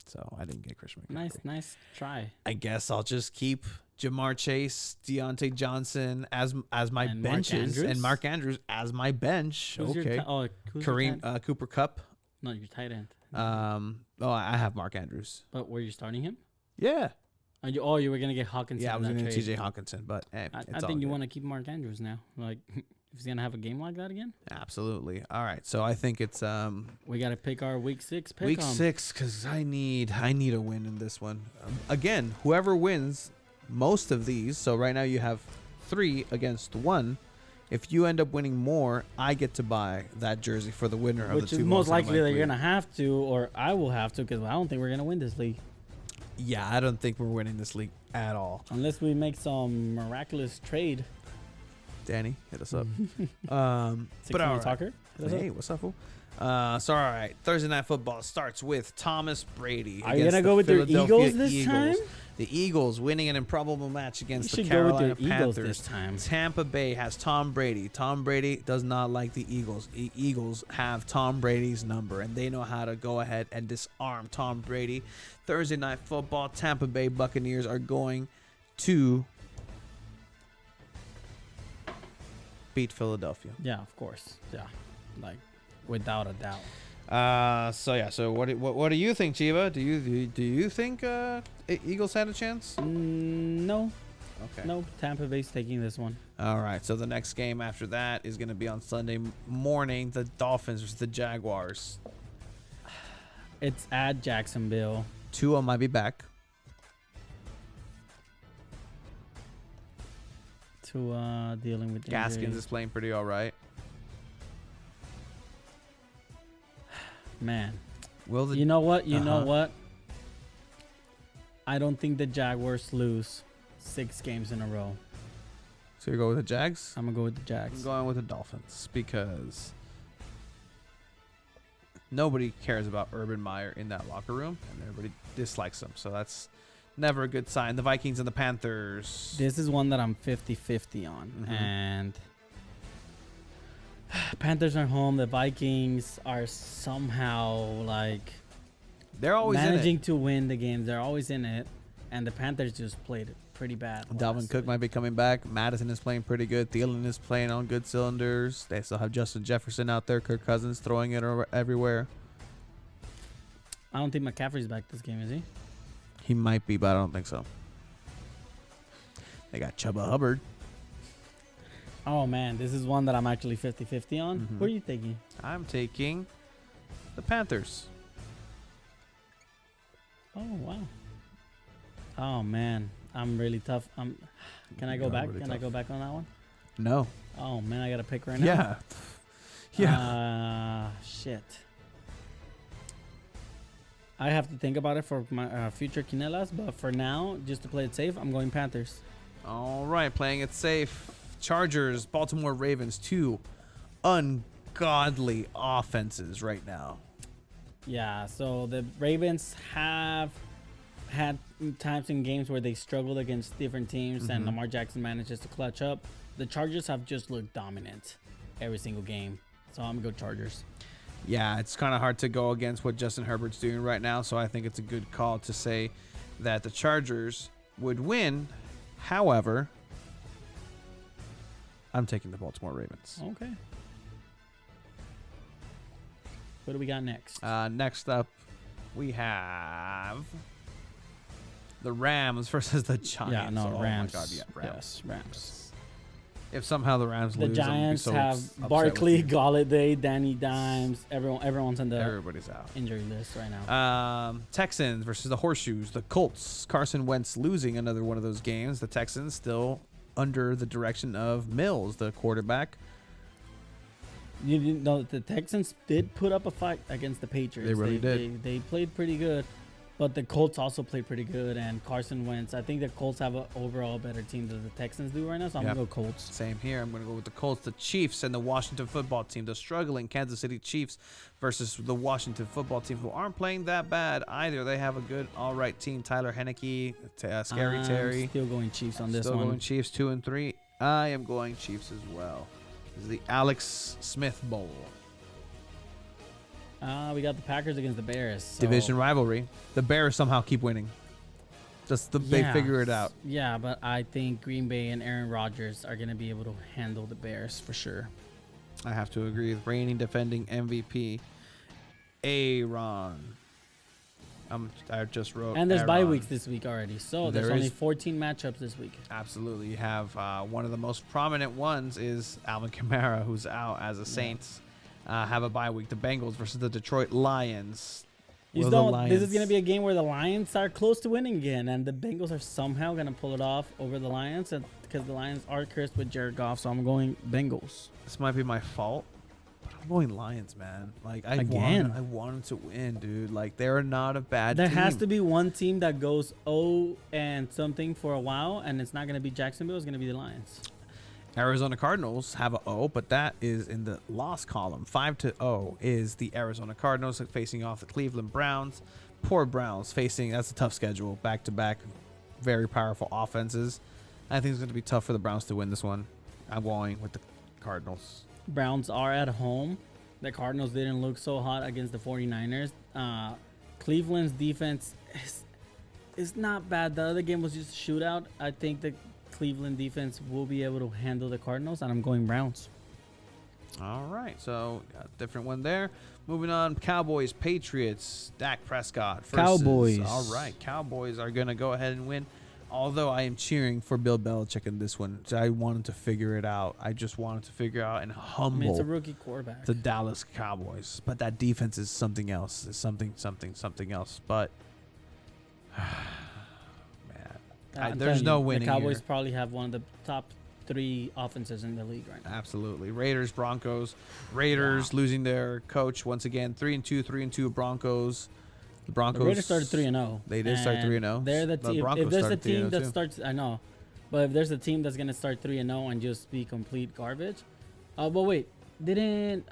So I didn't get Christian McCaffrey. Nice try. I guess I'll just keep Jamar Chase, Deontay Johnson as my And benches, and Mark Andrews as my bench. Who's okay. Who's Kareem Cooper Kupp. No, your tight end. I have Mark Andrews. But were you starting him? Yeah. You were gonna get Hawkinson. Yeah, I was in that going to trade. TJ Hawkinson, but hey, I think you want to keep Mark Andrews now. Like, if he's gonna have a game like that again. Absolutely. All right, so I think it's we gotta pick our week 6 pick. Week 6 because I need a win in this one. Again, whoever wins most of these. So right now you have 3 against 1. If you end up winning more, I get to buy that jersey for the winner of the 2 Which is most likely that you're gonna have to, or I will have to, because I don't think we're gonna win this league. Yeah, I don't think we're winning this league at all. Unless we make some miraculous trade. Danny, hit us up. But all right. Talker, hey, what's up, fool? So all right, Thursday Night Football starts with Thomas Brady. Are you gonna go with your Eagles this time? The Eagles winning an improbable match against the You should Carolina go with your Eagles Panthers. this time. Tampa Bay has Tom Brady. Tom Brady does not like the Eagles. Eagles have Tom Brady's number, and they know how to go ahead and disarm Tom Brady. Thursday Night Football, Tampa Bay Buccaneers are going to beat Philadelphia. Yeah, of course. Yeah, like without a doubt. So what do you think, Chiva? Do you think Eagles had a chance? No. Okay. No, Tampa Bay's taking this one. All right. So the next game after that is going to be on Sunday morning. The Dolphins versus the Jaguars. It's at Jacksonville. Tua might be back. To dealing with Gaskins injury. is playing pretty all right. Man. Will you know what? You know what? I don't think the Jaguars lose 6 games in a row. So you go with the Jags? I'm gonna go with the Jags. I'm going with the Dolphins because nobody cares about Urban Meyer in that locker room, and everybody dislikes him. So that's never a good sign. The Vikings and the Panthers. This is one that I'm 50-50 on. And Panthers are home. The Vikings are somehow like they're always managing to win the games. They're always in it. And the Panthers just played it pretty bad. Dalvin Cook might be coming back. Madison is playing pretty good. Thielen is playing on good cylinders. They still have Justin Jefferson out there. Kirk Cousins throwing it everywhere. I don't think McCaffrey's back this game, is he? He might be, but I don't think so. They got Chuba Hubbard. Oh, man. This is one that I'm actually 50-50 on. Who are you taking? I'm taking the Panthers. Oh, wow. Oh, man. I'm really tough. Can I go back? Really Can I go back on that one? No. Oh, man. I got to pick right now? Yeah. Shit. I have to think about it for my future Quinelas, but for now, just to play it safe, I'm going Panthers. All right, playing it safe. Chargers, Baltimore Ravens, 2 ungodly offenses right now. Yeah, so the Ravens have had times in games where they struggled against different teams and Lamar Jackson manages to clutch up. The Chargers have just looked dominant every single game. So I'm going to go Chargers. Yeah, it's kind of hard to go against what Justin Herbert's doing right now, so I think it's a good call to say that the Chargers would win. However, I'm taking the Baltimore Ravens. Okay. What do we got next? Next up, we have the Rams versus the Giants. Yeah, no, Rams. Oh my God, yeah, Rams. Yes, Rams. If somehow the Rams The lose, Giants I'm gonna be so have upset Barkley, with you. Galladay, Danny Dimes. Everyone's on the Everybody's out. injury list right now. Texans versus the Horseshoes. The Colts. Carson Wentz losing another one of those games. The Texans still under the direction of Mills, the quarterback. You didn't know that the Texans did put up a fight against the Patriots. They really did. They played pretty good. But the Colts also played pretty good, and Carson Wentz. I think the Colts have an overall better team than the Texans do right now, so I'm going to go Colts. Same here. I'm going to go with the Colts, the Chiefs, and the Washington football team. The struggling Kansas City Chiefs versus the Washington football team, who aren't playing that bad either. They have a good, all right team. Tyler Heineke, Scary Terry. Still going Chiefs on this Still one. going Chiefs 2-3. I am going Chiefs as well. This is the Alex Smith Bowl. We got the Packers against the Bears. So. Division rivalry. The Bears somehow keep winning. They figure it out. Yeah, but I think Green Bay and Aaron Rodgers are going to be able to handle the Bears for sure. I have to agree with reigning defending MVP, Aaron. I just wrote. And there's Aaron. bye weeks this week already, so there's only 14 matchups this week. Absolutely, you have one of the most prominent ones is Alvin Kamara, who's out as a Saints. Have a bye week. The Bengals versus the Detroit Lions. This is going to be a game where the Lions are close to winning again, and the Bengals are somehow going to pull it off over the Lions, because the Lions are cursed with Jared Goff, so I'm going Bengals. This might be my fault, but I'm going Lions, man. Like I want them to win, dude. Like they're not a bad team. There has to be one team that goes 0 and something for a while, and it's not going to be Jacksonville. It's going to be the Lions. Arizona Cardinals have a O, but that is in the loss column. 5-0 is the Arizona Cardinals facing off the Cleveland Browns. Poor Browns facing, that's a tough schedule. Back-to-back, very powerful offenses. I think it's going to be tough for the Browns to win this one. I'm going with the Cardinals. Browns are at home. The Cardinals didn't look so hot against the 49ers. Cleveland's defense is not bad. The other game was just a shootout. I think the Cleveland defense will be able to handle the Cardinals, and I'm going Browns. All right, so got a different one there. Moving on, Cowboys, Patriots, Dak Prescott versus. Cowboys. All right, Cowboys are going to go ahead and win, although I am cheering for Bill Belichick in this one. I wanted to figure it out. I just wanted to figure out and humble it's a rookie quarterback. the Dallas Cowboys. But that defense is something else. It's something else. But, there's no winning The Cowboys here. probably have one of the top 3 offenses in the league right now. Absolutely. Raiders, Broncos. Raiders losing their coach once again. 3-2 Broncos. The Broncos. The Raiders started 3-0. They did start 3-0. They're the team. Broncos If there's a started team 3-0 that too. starts, I know, but if there's a team that's gonna start 3-0 and just be complete garbage, but wait, man,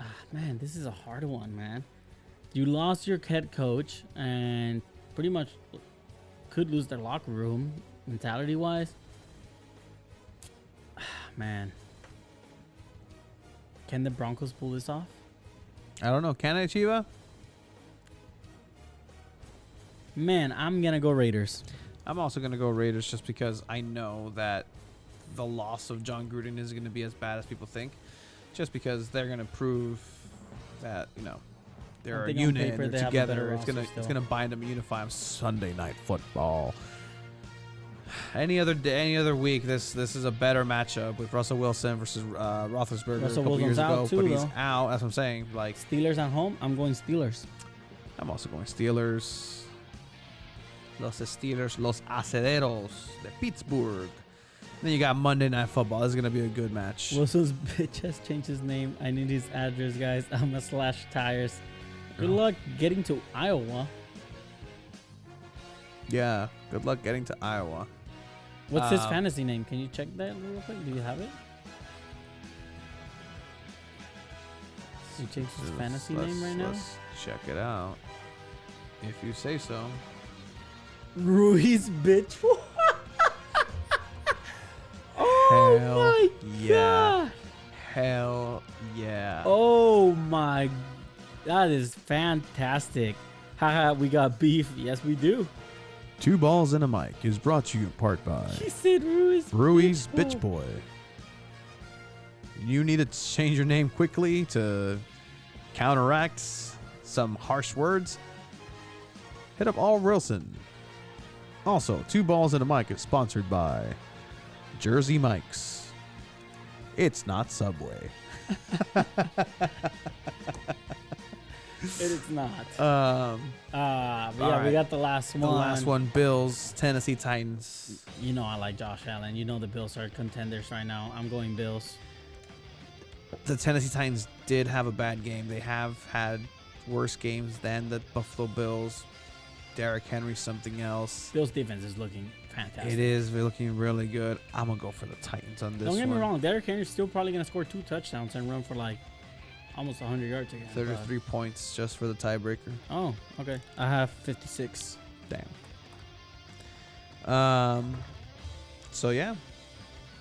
this is a hard one, man. You lost your head coach and pretty much could lose their locker room mentality wise. Man, can the Broncos pull this off? I don't know. Can I, Chiva? Man, I'm gonna go Raiders. I'm also going to go Raiders just because I know that the loss of John Gruden isn't going to be as bad as people think. Just because they're going to prove that, they're a unit and they're together. It's gonna bind them, unify them. Sunday Night Football. Any other week, this is a better matchup with Russell Wilson versus Roethlisberger Russell a couple Wilson's years ago, out too, but he's though. out. That's what I'm saying. Like Steelers at home. I'm going Steelers. I'm also going Steelers. Los Steelers, Los Acederos de Pittsburgh. Then you got Monday Night Football. This is gonna be a good match. Wilson's bitch has changed his name. I need his address, guys. I'm a slash tires. Good luck getting to Iowa. Yeah, good luck getting to Iowa. What's his fantasy name? Can you check that real quick? Do you have it? He changed his fantasy name right now? Let's check it out. If you say so. Ruiz, bitch. Hell my yeah. God. Hell yeah. Oh my. That is fantastic. Haha, we got beef. Yes, we do. 2 Balls and a Mic is brought to you in part by He said Ruiz. Bitch Boy. You need to change your name quickly to counteract some harsh words? Hit up All Wilson. Also, 2 Balls and a Mic is sponsored by Jersey Mike's. It's not Subway. It is not. All We got the last one. The last one, Bills, Tennessee Titans. You know I like Josh Allen. You know the Bills are contenders right now. I'm going Bills. The Tennessee Titans did have a bad game. They have had worse games than the Buffalo Bills. Derrick Henry something else. Bills defense is looking fantastic. It is looking really good. I'm going to go for the Titans on this one. Don't get me wrong. Derrick Henry's still probably going to score 2 touchdowns and run for like almost 100 yards again. 33 points just for the tiebreaker. Oh, okay. I have 56. Damn. So, yeah.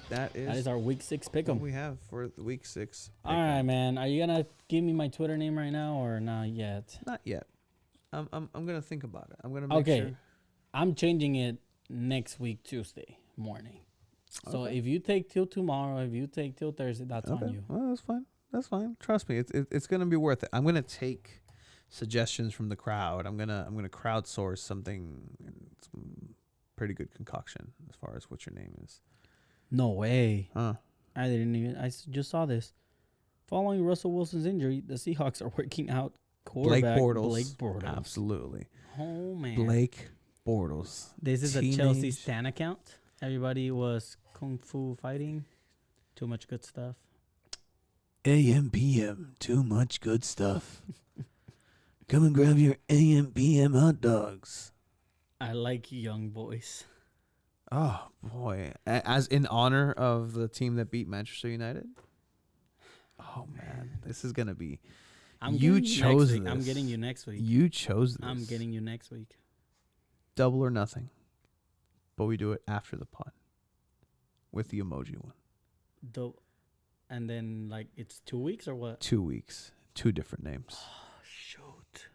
That is our week 6 what pick'em. we have for the week 6 All right, man. Are you gonna give me my Twitter name right now or not yet? Not yet. I'm gonna think about it. I'm gonna make Okay. sure. I'm changing it next week, Tuesday morning. So if you take till tomorrow, if you take till Thursday, that's on you. Well, that's fine. That's fine. Trust me, it's gonna be worth it. I'm gonna take suggestions from the crowd. I'm gonna crowdsource something, some pretty good concoction as far as what your name is. No way. Huh? I didn't even. Just saw this. Following Russell Wilson's injury, the Seahawks are working out quarterback Blake Bortles. Absolutely. Oh man. Blake Bortles. This is a Chelsea Stan account. Everybody was kung fu fighting. Too much good stuff. AM PM. Too much good stuff. Come and grab your AM PM hot dogs. I like young boys. Oh boy! As in honor of the team that beat Manchester United. Oh man, this is gonna be. You chose this. I'm getting you next week. You chose this. I'm getting you next week. Double or nothing, but we do it after the pod with the emoji one. And then like it's 2 weeks or what? 2 weeks, 2 different names. Oh shoot!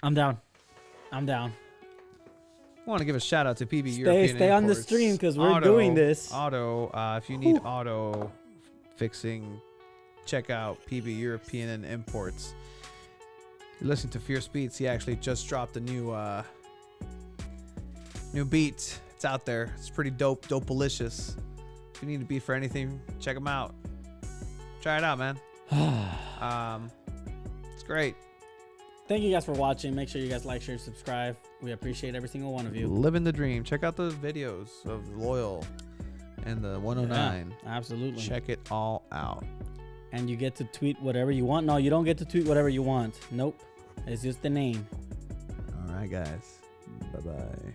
I'm down. I want to give a shout out to PB Stay European on the Imports. stream because we're doing this. If you need auto fixing, check out PB European and Imports. You're listening to Fierce Beats. He actually just dropped a new beat. It's out there. It's pretty dope-alicious. If you need a beat for anything, check him out. Try it out, man. It's great. Thank you guys for watching. Make sure you guys like, share, subscribe. We appreciate every single one of you. Living the dream. Check out the videos of Loyal and the 109. Yeah, absolutely. Check it all out. And you get to tweet whatever you want. No, you don't get to tweet whatever you want. Nope. It's just the name. All right, guys. Bye-bye.